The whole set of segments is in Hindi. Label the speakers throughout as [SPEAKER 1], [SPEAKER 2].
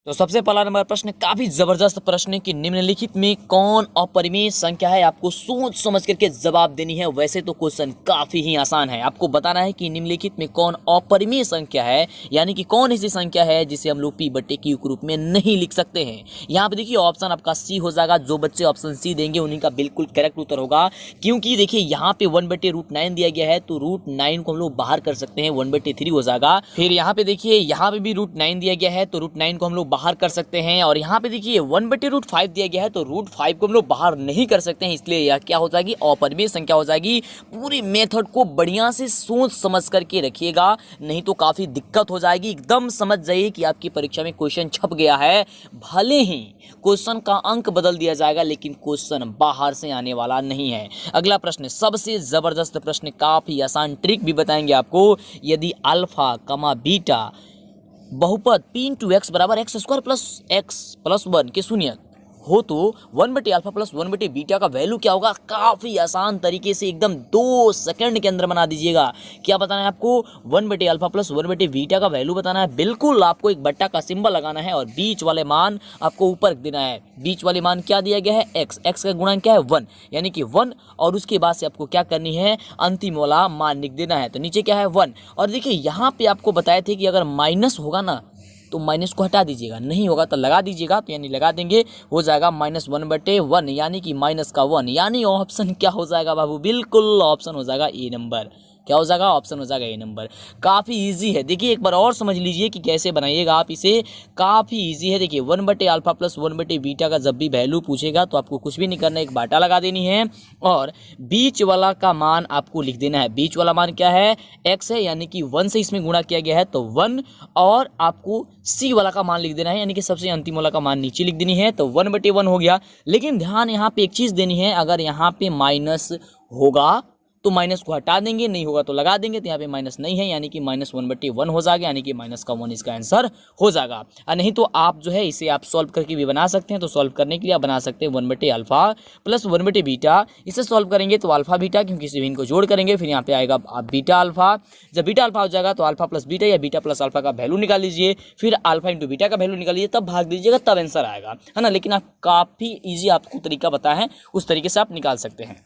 [SPEAKER 1] तो सबसे पहला नंबर प्रश्न काफी जबरदस्त प्रश्न है कि निम्नलिखित में कौन अपरिमेय संख्या है। आपको सोच समझ करके जवाब देनी है। वैसे तो क्वेश्चन काफी ही आसान है, आपको बताना है कि निम्नलिखित में कौन अपरिमेय संख्या है, यानी कि कौन ऐसी संख्या है जिसे हम लोग p/q के रूप में नहीं लिख सकते हैं। यहाँ पे देखिए ऑप्शन आपका सी हो जाएगा। जो बच्चे ऑप्शन सी देंगे उन्हीं का बिल्कुल करेक्ट उत्तर होगा, क्योंकि देखिए यहाँ पे 1/√9 दिया गया है, तो √9 को हम लोग बाहर कर सकते हैं, 1/3 हो जाएगा। फिर यहाँ पे देखिए यहाँ पे भी √9 दिया गया है, तो √9 को हम लोग बाहर कर सकते हैं। और यहाँ पे देखिए 1/√5 दिया गया है, तो √5 को हम लोग बाहर नहीं कर सकते हैं, इसलिए यह क्या हो जाएगी, अपरिमेय संख्या हो जाएगी। पूरी मेथड को बढ़िया से सोच समझ करके रखिएगा, नहीं तो काफी दिक्कत हो जाएगी। एकदम समझ जाइए कि आपकी परीक्षा में क्वेश्चन छप गया है। भले ही क्वेश्चन का अंक बदल दिया जाएगा, लेकिन क्वेश्चन बाहर से आने वाला नहीं है। अगला प्रश्न सबसे जबरदस्त प्रश्न, काफी आसान ट्रिक भी बताएंगे आपको। यदि अल्फा कमा बीटा बहुपद p/x बराबर x² प्लस x+1 के शून्य हो तो 1/α प्लस 1/बीटा का वैल्यू क्या होगा। काफी आसान तरीके से एकदम 2 सेकंड के अंदर बना दीजिएगा। क्या बताना है आपको, 1/α प्लस 1/बीटा का वैल्यू बताना है। बिल्कुल आपको एक बट्टा का सिंबल लगाना है और बीच वाले मान आपको ऊपर देना है। बीच वाले मान क्या दिया गया है, x का गुणा क्या है 1, यानी कि 1। और उसके बाद से आपको क्या करनी है, अंतिम वाला मान लिख देना है। तो नीचे क्या है 1। और देखिए यहाँ पे आपको बताए थे कि अगर माइनस होगा ना तो माइनस को हटा दीजिएगा, नहीं होगा तो लगा दीजिएगा। तो यानी लगा देंगे, हो जाएगा -1/1, यानी कि माइनस का 1, यानी ऑप्शन क्या हो जाएगा बाबू, बिल्कुल ऑप्शन हो जाएगा ए नंबर। क्या हो जाएगा, ऑप्शन हो जाएगा ए नंबर। काफ़ी इजी है, देखिए एक बार और समझ लीजिए कि कैसे बनाइएगा आप इसे। काफ़ी इजी है। देखिए 1/α प्लस 1/बीटा का जब भी वैल्यू पूछेगा तो आपको कुछ भी नहीं करना है, एक बाटा लगा देनी है और बीच वाला का मान आपको लिख देना है। बीच वाला मान क्या है, x है, यानी कि 1 से इसमें गुणा किया गया है तो 1। और आपको c वाला का मान लिख देना है, यानी कि सबसे अंतिम वाला का मान नीचे लिख देनी है, तो 1/1 हो गया। लेकिन ध्यान यहाँ पे एक चीज़ देनी है, अगर यहाँ पे माइनस होगा तो माइनस को हटा देंगे, नहीं होगा तो लगा देंगे। तो यहाँ पे माइनस नहीं है, यानी कि -1/1 हो जाएगा, यानी कि माइनस का 1 इसका आंसर हो जाएगा। और नहीं तो आप जो है इसे आप सॉल्व करके भी बना सकते हैं। तो सॉल्व करने के लिए आप बना सकते हैं 1/α प्लस 1/बीटा। इसे सॉल्व करेंगे तो अल्फा बीटा, क्योंकि इसे इनको जोड़ करेंगे, फिर यहाँ पे आएगा बीटा अल्फा। जब बीटा अल्फा हो जाएगा तो अल्फा प्लस बीटा या बीटा प्लस अल्फा का वैल्यू निकाल लीजिए, फिर अल्फा इंटू बीटा का वैल्यू निकालिए, तब भाग दीजिएगा, तब आंसर आएगा, है ना। लेकिन आप काफ़ी ईजी आपको तरीका बताया है, उस तरीके से आप निकाल सकते हैं।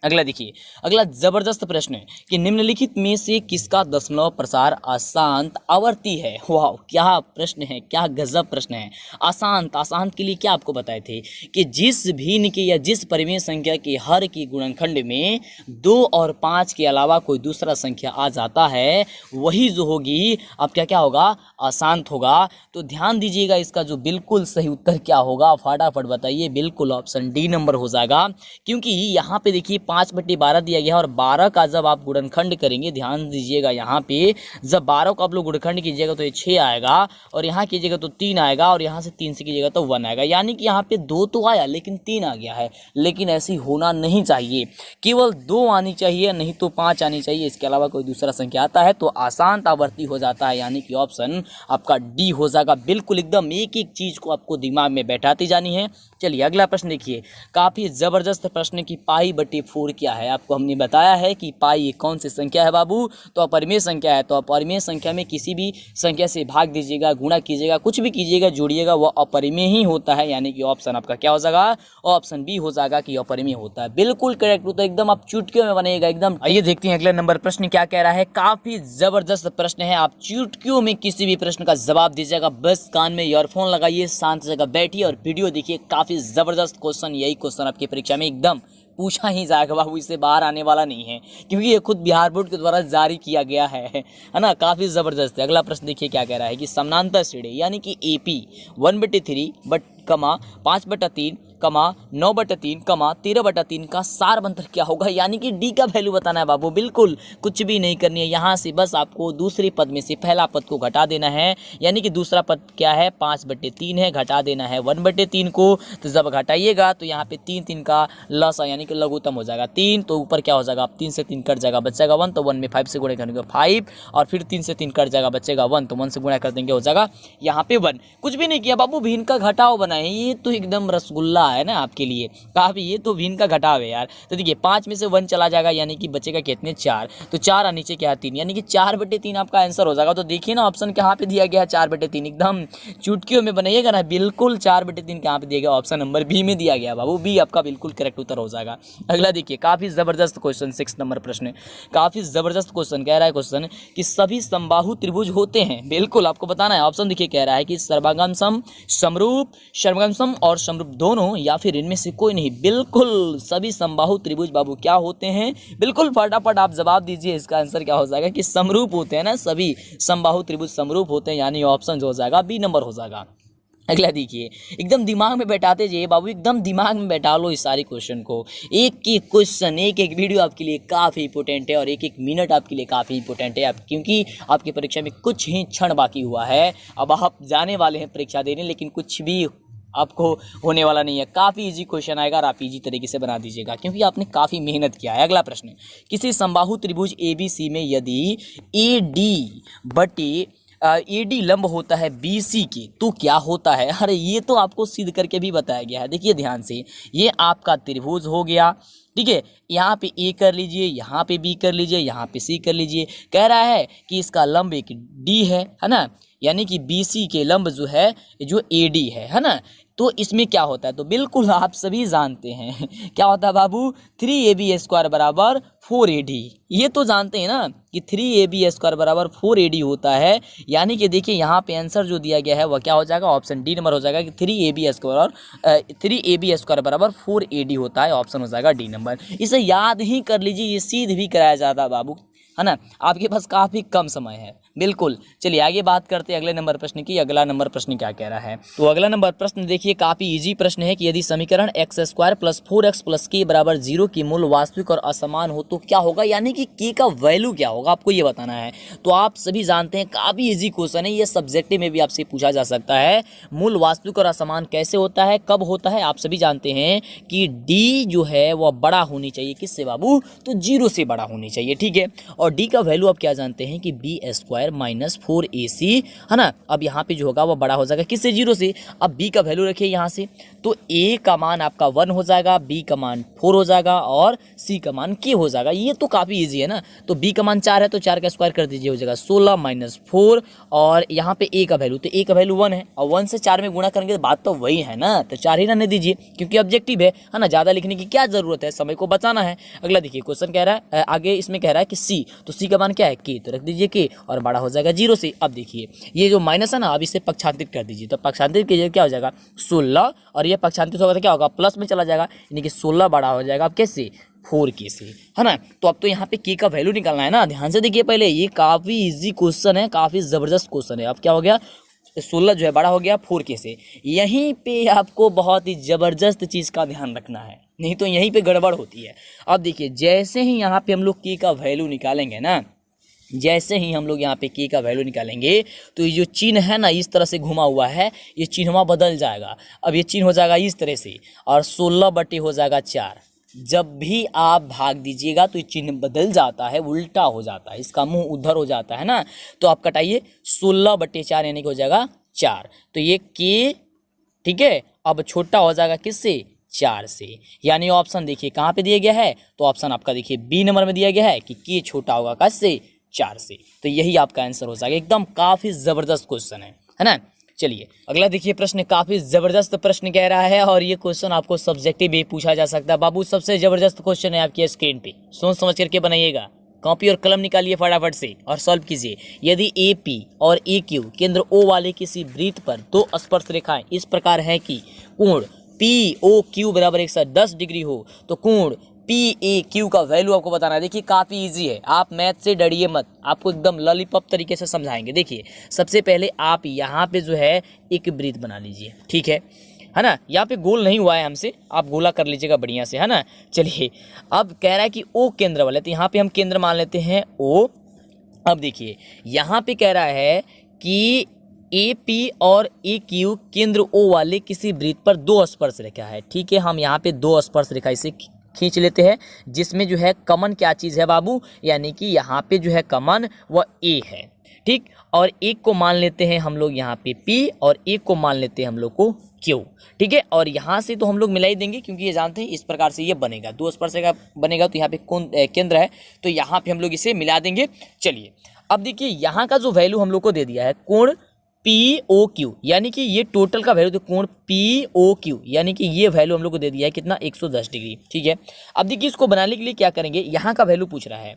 [SPEAKER 1] अगला देखिए, अगला जबरदस्त प्रश्न है कि निम्नलिखित में से किसका दशमलव प्रसार अशांत आवर्ती है। वाह, क्या प्रश्न है, क्या गजब प्रश्न है। अशांत के लिए क्या आपको बताए थे कि जिस भिन्न के या जिस परिमेय संख्या के हर की गुणनखंड में 2 और 5 के अलावा कोई दूसरा संख्या आ जाता है, वही जो होगी अब क्या होगा, अशांत होगा। तो ध्यान दीजिएगा, इसका जो बिल्कुल सही उत्तर क्या होगा, फटाफट बताइए। बिल्कुल ऑप्शन डी नंबर हो जाएगा, क्योंकि यहाँ पे देखिए 5/12 दिया गया है और 12 का जब आप गुणनखंड करेंगे, ध्यान दीजिएगा यहाँ पे जब 12 को आप लोग गुणनखंड कीजिएगा तो ये 6 आएगा, और यहाँ कीजिएगा तो 3 आएगा, और यहाँ से 3 से कीजिएगा तो 1 आएगा। यानी कि यहाँ पे 2 तो आया लेकिन 3 आ गया है। लेकिन ऐसी होना नहीं चाहिए, केवल 2 आनी चाहिए, नहीं तो 5 आनी चाहिए। इसके अलावा कोई दूसरा संख्या आता है तो अशांत आवर्ती हो जाता है, यानी कि ऑप्शन आपका डी हो जाएगा। बिल्कुल एकदम एक एक चीज को आपको दिमाग में बैठाती जानी है। चलिए अगला प्रश्न देखिए, काफी जबरदस्त प्रश्न की π/4 क्या है। आपको हमने बताया है कि पाई कौन सी संख्या है बाबू, तो अपरिमेय संख्या है। तो अपरिमेय संख्या में किसी भी संख्या से भाग दीजिएगा, गुणा कीजिएगा, कुछ भी कीजिएगा, जोड़िएगा, वह अपरिमेय ही होता है। यानी कि ऑप्शन आपका क्या हो जाएगा, ऑप्शन बी हो जाएगा कि अपरिमेय होता है। बिल्कुल करेक्ट उत्तर, एकदम आप चुटकियों में बनेगा एकदम। आइए देखते हैं अगला नंबर प्रश्न क्या कह रहा है। काफी जबरदस्त प्रश्न है, आप चुटकियों में किसी भी प्रश्न का जवाब दीजिएगा। बस कान में ईयरफोन लगाइए, शांत जगह बैठिए और वीडियो देखिए। काफी जबरदस्त क्वेश्चन, यही क्वेश्चन आपकी परीक्षा में एकदम पूछा ही जाएगा बाबू, इससे बाहर आने वाला नहीं है, क्योंकि ये खुद बिहार बोर्ड के द्वारा जारी किया गया है ना। काफी जबरदस्त है। अगला प्रश्न देखिए क्या कह रहा है कि समानांतर श्रेणी यानी कि AP 1/3 5/3 9/3 13/3 का सार मंत्र क्या होगा। यानी कि डी का वैल्यू बताना है बाबू। बिल्कुल कुछ भी नहीं करनी है, यहाँ से बस आपको दूसरे पद में से पहला पद को घटा देना है। यानी कि दूसरा पद क्या है, 5/3 है, घटा देना है 1/3 को। तो जब घटाइएगा तो यहाँ पे 3 का लसा यानी कि लघुत्तम हो जाएगा 3, तो ऊपर क्या हो जाएगा, 3 से 3 कट जाएगा, बचेगा 1, तो 1 में 5 से गुणा करेंगे 5, और फिर 3 से 3 कट जाएगा, बचेगा 1, तो 1 से गुणा कर देंगे, हो जाएगा यहाँ पे 1। कुछ भी नहीं किया बाबू, भिन्न का घटाव बनाए, ये तो एकदम रसगुल्ला है ना आपके लिए काफ़ी, ये तो भिन्न का घटाव है यार। तो देखिए 5 में से 1 चला जाएगा यानी कि बचेगा कितने 4, तो 4 और नीचे क्या 3, यानी कि 4/3 आपका आंसर हो जाएगा। तो देखिए ना ऑप्शन कहाँ पे दिया गया है 4/3, एकदम चुटकियों में बनाइएगा ना, बिल्कुल 4/3 कहाँ पे दिया गया, ऑप्शन नंबर बी में दिया गया बाबू, बी आपका बिल्कुल करेक्ट उत्तर हो जाएगा। अगला देखिए काफ़ी ज़बरदस्त क्वेश्चन 6 नंबर प्रश्न, काफ़ी ज़बरदस्त क्वेश्चन कह रहा है क्वेश्चन कि सभी समबाहु त्रिभुज होते हैं, बिल्कुल आपको बताना है। ऑप्शन देखिए कह रहा है कि सर्वांगम सम, समरूप, सर्वगम सम और समरूप दोनों या फिर इनमें से कोई नहीं। बिल्कुल सभी समबाहु त्रिभुज बाबू क्या होते हैं, बिल्कुल फटाफट आप जवाब दीजिए। इसका आंसर क्या हो जाएगा कि समरूप होते हैं ना, सभी समबाहु त्रिभुज समरूप होते हैं, यानी ऑप्शन जो हो जाएगा बी नंबर हो जाएगा। अगला देखिए एकदम दिमाग में बैठाते जाइए बाबू, एकदम दिमाग में बैठा लो इस सारे क्वेश्चन को। एक एक क्वेश्चन, एक एक वीडियो आपके लिए काफ़ी इंपॉर्टेंट है और एक एक मिनट आपके लिए काफ़ी इंपॉर्टेंट है, क्योंकि आपकी परीक्षा में कुछ ही क्षण बाकी हुआ है। अब आप जाने वाले हैं परीक्षा देने, लेकिन कुछ भी आपको होने वाला नहीं है। काफ़ी इजी क्वेश्चन आएगा और आप इजी तरीके से बना दीजिएगा, क्योंकि आपने काफ़ी मेहनत किया है। अगला प्रश्न, किसी समबाहु त्रिभुज ABC में यदि AD लंब होता है BC के तो क्या होता है। अरे ये तो आपको सिद्ध करके भी बताया गया है। देखिए ध्यान से, ये आपका त्रिभुज हो गया, ठीक है, यहाँ पे A कर लीजिए, यहाँ पे B कर लीजिए, यहाँ पे C कर लीजिए। कह रहा है कि इसका लंब एक D है ना, यानी कि BC के लंब जो है जो AD है ना। तो इसमें क्या होता है, तो बिल्कुल आप सभी जानते हैं क्या होता है बाबू, 3AB² बराबर 4AD। ये तो जानते हैं ना कि 3AB² बराबर 4AD होता है, यानी कि देखिए यहाँ पे आंसर जो दिया गया है वह क्या हो जाएगा, ऑप्शन डी नंबर हो जाएगा कि 3AB² बराबर 4AD होता है, ऑप्शन हो जाएगा डी नंबर। इसे याद ही कर लीजिए, ये सीध भी कराया जाता है बाबू, है ना, आपके पास काफ़ी कम समय है। बिल्कुल चलिए आगे बात करते हैं अगले नंबर प्रश्न की। अगला नंबर प्रश्न क्या कह रहा है, तो अगला नंबर प्रश्न देखिए काफ़ी इजी प्रश्न है कि यदि समीकरण x² + 4x + k बराबर 0 की मूल वास्तविक और असमान हो तो क्या होगा, यानी कि k का वैल्यू क्या होगा, आपको ये बताना है। तो आप सभी जानते हैं काफ़ी इजी क्वेश्चन है, ये सब्जेक्टिव में भी आपसे पूछा जा सकता है। मूल वास्तविक और असमान कैसे होता है, कब होता है, आप सभी जानते हैं कि d जो है वह बड़ा होनी चाहिए, किससे बाबू, तो 0 से बड़ा होनी चाहिए, ठीक है। और d का वैल्यू आप क्या जानते हैं कि b² - 4ac, है ना। अब यहाँ पे जो होगा वो बड़ा हो जाएगा किससे, 0 से। अब b का वैल्यू रखिए यहाँ से, तो a का मान आपका 1 हो जाएगा, b का मान 4 हो जाएगा और c का मान k हो जाएगा। ये तो काफ़ी इजी है ना। तो b का मान 4 है तो 4 का स्क्वायर कर दीजिए, हो जाएगा 16 - 4, और यहाँ पे a का वैल्यू, तो a का वैल्यू 1 है और 1 से 4 में गुणा करेंगे तो बात तो वही है ना, तो 4 ही रहने दीजिए, क्योंकि ऑब्जेक्टिव है ना, ज़्यादा लिखने की क्या ज़रूरत है, समय को बचाना है। अगला देखिए क्वेश्चन कह रहा है आगे, इसमें कह रहा है कि c, तो c का मान क्या है, k, तो रख दीजिए k और बड़ा हो जाएगा 0 से। अब देखिए ये जो माइनस है ना, अब इसे पक्षांतरित कर दीजिए, तो पक्षांतरित कीजिए क्या हो जाएगा 16, और ये पक्षांतरित होगा तो क्या होगा, प्लस में चला जाएगा, यानी कि 16 बड़ा हो जाएगा अब कैसे, 4k से, है ना। तो अब तो यहाँ पे k का वैल्यू निकालना है ना, ध्यान से देखिए पहले, ये काफ़ी इजी क्वेश्चन है, काफ़ी ज़बरदस्त क्वेश्चन है। अब क्या हो गया, 16 जो है बड़ा हो गया 4k से। यहीं पे आपको बहुत ही ज़बरदस्त चीज़ का ध्यान रखना है, नहीं तो यहीं पे गड़बड़ होती है। अब देखिए जैसे ही यहाँ पे हम लोग k का वैल्यू निकालेंगे ना, जैसे ही हम लोग यहाँ पे k का वैल्यू निकालेंगे तो ये जो चिन्ह है ना इस तरह से घुमा हुआ है, ये चिन्हवा बदल जाएगा। अब ये चिन्ह हो जाएगा इस तरह से और 16 बटे हो जाएगा 4। जब भी आप भाग दीजिएगा तो ये चिन्ह बदल जाता है, उल्टा हो जाता है, इसका मुंह उधर हो जाता है ना। तो आप कटाइए 16 बटे 4 यानी कि हो जाएगा 4, तो ये k, ठीक है, अब छोटा हो जाएगा किससे, 4 से। यानी ऑप्शन देखिए कहाँ पे दिया गया है, तो ऑप्शन आपका देखिए बी नंबर में दिया गया है कि k छोटा होगा किससे, 4 से। तो यही आपका आंसर हो जाएगा। एकदम काफ़ी ज़बरदस्त क्वेश्चन है ना। चलिए अगला देखिए प्रश्न, काफ़ी ज़बरदस्त प्रश्न कह रहा है और ये क्वेश्चन आपको सब्जेक्टिव भी पूछा जा सकता है। बाबू सबसे ज़बरदस्त क्वेश्चन है आपकी स्क्रीन पे, सोच समझ करके बनाइएगा, कॉपी और कलम निकालिए फटाफट से और सॉल्व कीजिए। यदि AP और AQ केंद्र O वाले किसी वृत्त पर दो स्पर्श रेखाएं इस प्रकार है कि कोण POQ बराबर 110 डिग्री हो तो कोण PAQ का वैल्यू आपको बताना है। देखिए काफ़ी इजी है, आप मैथ से डरिए मत, आपको एकदम लॉलीपॉप तरीके से समझाएंगे। देखिए सबसे पहले आप यहाँ पे जो है एक वृत्त बना लीजिए, ठीक है ना। यहाँ पे गोल नहीं हुआ है हमसे, आप गोला कर लीजिएगा बढ़िया से, है ना। चलिए अब कह रहा है कि O केंद्र वाले, तो यहाँ पे हम केंद्र मान लेते हैं O। अब देखिए यहाँ पे कह रहा है कि AP और AQ केंद्र O वाले किसी वृत्त पर दो स्पर्श रेखा है, ठीक है। हम यहाँ पे दो स्पर्श रेखा इसे खींच लेते हैं, जिसमें जो है कॉमन क्या चीज़ है बाबू, यानी कि यहाँ पे जो है कॉमन वह A है, ठीक, और एक को मान लेते हैं हम लोग यहाँ पे P और एक को मान लेते हैं हम लोग को Q, ठीक है। और यहाँ से तो हम लोग मिला ही देंगे क्योंकि ये जानते हैं इस प्रकार से ये बनेगा, दो स्पर्श का बनेगा तो यहाँ पे कौन केंद्र है तो यहाँ पे हम लोग इसे मिला देंगे। चलिए अब देखिए यहाँ का जो वैल्यू हम लोग को दे दिया है कोण POQ, यानी कि ये टोटल का वैल्यू तो कोण POQ यानी कि ये वैल्यू हम लोग को दे दिया है कितना 110 डिग्री, ठीक है। अब देखिए इसको बनाने के लिए क्या करेंगे, यहाँ का वैल्यू पूछ रहा है,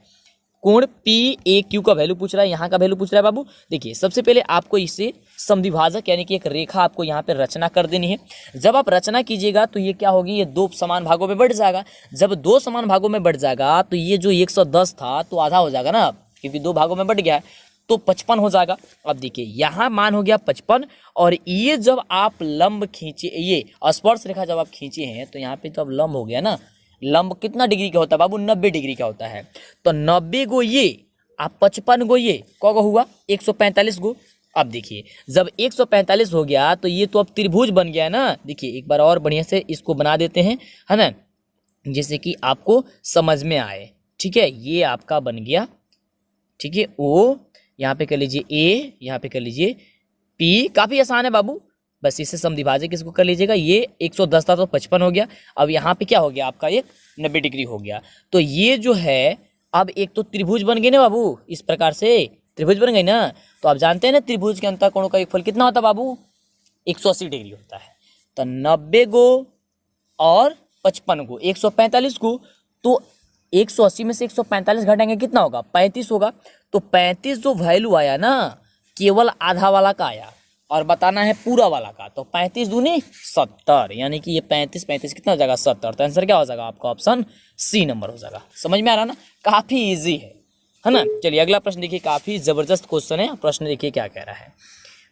[SPEAKER 1] कोण PAQ का वैल्यू पूछ रहा है, यहाँ का वैल्यू पूछ रहा है बाबू। देखिए सबसे पहले आपको इसे समद्विभाजक यानी कि एक रेखा आपको यहाँ पे रचना कर देनी है। जब आप रचना कीजिएगा तो ये क्या होगी, ये दो समान भागों में बढ़ जाएगा। जब दो समान भागों में बढ़ जाएगा तो ये जो 110 था तो आधा हो जाएगा ना, क्योंकि दो भागों में बढ़ गया है तो 55 हो जाएगा। अब देखिए यहाँ मान हो गया 55 और ये जब आप लंब खींचे, ये स्पर्श रेखा जब आप खींचे हैं तो यहाँ पे तो अब लंब हो गया ना। लंब कितना डिग्री का होता है बाबू, 90 डिग्री का होता है। तो 90 गो ये आप 55 गो ये को हुआ 145 गो। अब देखिए जब 145 हो गया तो ये तो अब त्रिभुज बन गया ना। देखिए एक बार और बढ़िया से इसको बना देते हैं, है ना, जैसे कि आपको समझ में आए, ठीक है। ये आपका बन गया, ठीक है, ओ यहाँ पे कर लीजिए A, यहाँ पे कर लीजिए P, काफ़ी आसान है बाबू, बस इसे समद्विभाजक इसको कर लीजिएगा। ये 110 था तो 55 हो गया। अब यहाँ पे क्या हो गया आपका, एक 90 डिग्री हो गया। तो ये जो है अब एक तो त्रिभुज बन गए ना बाबू, इस प्रकार से त्रिभुज बन गई ना। तो आप जानते हैं ना त्रिभुज के अंतःकोणों का योगफल कितना होता है बाबू, 180 डिग्री होता है। तो 90 गो और 55 गो 145 गो, तो 180 में से 145 घटाएंगे कितना होगा, 35 होगा। तो 35 जो वैल्यू आया ना केवल आधा वाला का आया और बताना है पूरा वाला का। तो 35 दूनी 70, यानी कि ये 35 कितना हो जाएगा 70। तो आंसर क्या हो जाएगा आपका, ऑप्शन C नंबर हो जाएगा। समझ में आ रहा ना, काफी इजी है ना। चलिए अगला प्रश्न देखिए, काफी जबरदस्त क्वेश्चन है। प्रश्न देखिए क्या कह रहा है,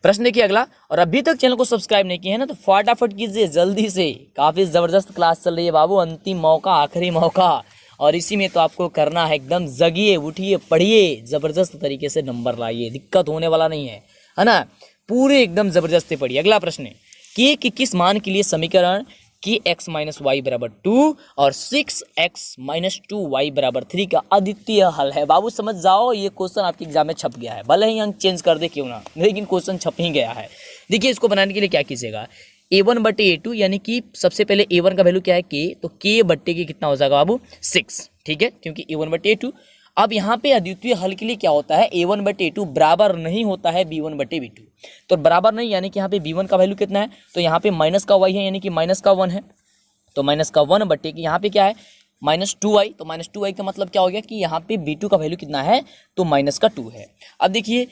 [SPEAKER 1] प्रश्न देखिए अगला। और अभी तक चैनल को सब्सक्राइब नहीं किए हैं ना तो फटाफट कीजिए जल्दी से, काफी जबरदस्त क्लास चल रही है बाबू, अंतिम मौका, आखिरी मौका, और इसी में तो आपको करना है एकदम जगिए, उठिए, पढ़िए, जबरदस्त तरीके से नंबर लाइए, दिक्कत होने वाला नहीं है ना, पूरे एकदम जबरदस्ती पढ़िए। अगला प्रश्न है कि किस मान के लिए समीकरण कि x माइनस वाई बराबर 2 और 6x माइनस 2y बराबर 3 का अद्वितीय हल है। बाबू समझ जाओ, ये क्वेश्चन आपके एग्जाम में छप गया है, भले ही अंक चेंज कर दे क्यों ना, लेकिन क्वेश्चन छप ही गया है। देखिए इसको बनाने के लिए क्या कीजिएगा, a1 बटे a2, यानी कि सबसे पहले a1 का वैल्यू क्या है k, तो k बट्टे के कितना हो जाएगा बाबू 6, ठीक है, क्योंकि a1 बटे a2। अब यहाँ पे अद्वितीय हल के लिए क्या होता है, a1 बटे a2 बराबर नहीं होता है b1 बटे b2। तो बराबर नहीं यानी कि यहाँ पे b1 का वैल्यू कितना है, तो यहाँ पे माइनस का y है यानी कि माइनस का 1 है। तो माइनस का 1 बटे कि यहाँ पे क्या है माइनस 2y, तो माइनस 2y का मतलब क्या हो गया कि यहाँ पे b2 का वैल्यू कितना है, तो माइनस का 2 है। अब देखिए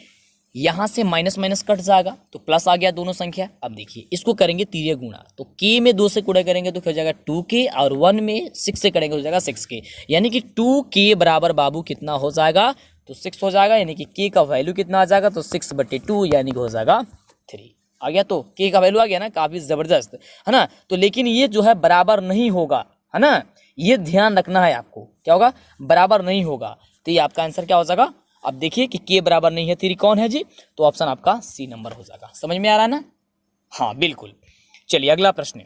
[SPEAKER 1] यहाँ से माइनस माइनस कट जाएगा तो प्लस आ गया दोनों संख्या। अब देखिए इसको करेंगे तीव्र गुणा, तो k में 2 से गुणा करेंगे तो क्या हो जाएगा 2k, और 1 में 6 से करेंगे हो जाएगा 6k, यानी कि 2k बराबर बाबू कितना हो जाएगा, तो 6 हो जाएगा, यानी कि k का वैल्यू कितना आ जाएगा, तो 6 बटे 2 यानी कि हो जाएगा 3 आ गया। तो k का वैल्यू आ गया ना, काफी जबरदस्त है ना। तो लेकिन ये जो है बराबर नहीं होगा, है ना, ये ध्यान रखना है आपको, क्या होगा बराबर नहीं होगा। तो ये आपका आंसर क्या हो जाएगा, अब देखिए कि k बराबर नहीं है 3 कौन है जी, तो ऑप्शन आपका C नंबर हो जाएगा। समझ में आ रहा है ना, हाँ बिल्कुल। चलिए अगला प्रश्न,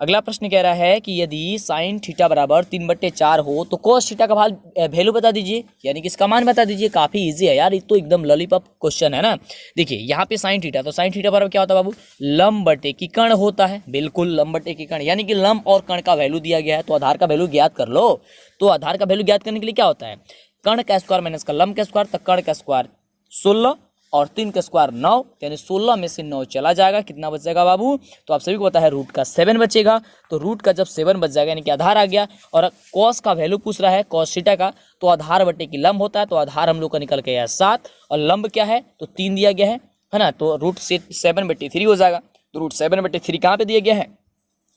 [SPEAKER 1] अगला प्रश्न कह रहा है कि यदि साइन थीटा बराबर 3/4 हो तो कोस थीटा का वैल्यू बता दीजिए, यानी कि इसका मान बता दीजिए। काफी इजी है यार, ये तो एकदम लॉलीपॉप क्वेश्चन है ना। देखिए यहाँ पे साइन थीटा, तो साइन थीटा बराबर क्या होता है बाबू, लंब बटे की कर्ण होता है, बिल्कुल लंब बटे की कर्ण, यानी कि लंब और कर्ण का वैल्यू दिया गया है तो आधार का वैल्यू ज्ञात कर लो। तो आधार का वैल्यू ज्ञात करने के लिए क्या होता है, कर्ण का स्क्वायर माइनस का लंब का स्क्वायर, तो कर्ण का स्क्वायर 16 और 3 का स्क्वायर 9, यानी 16 में से 9 चला जाएगा, कितना बचेगा बाबू, तो आप सभी को पता है रूट का 7 बचेगा। तो रूट का जब 7 बच जाएगा यानी कि आधार आ गया, और कॉस का वैल्यू पूछ रहा है कॉस थीटा का, तो आधार बटे की लंब होता है, तो आधार हम लोग का निकल के आया 7 और लंब क्या है तो 3 दिया गया है ना, तो रूट से 7/3 हो जाएगा। तो रूट 7/3 कहाँ पे दिया गया है,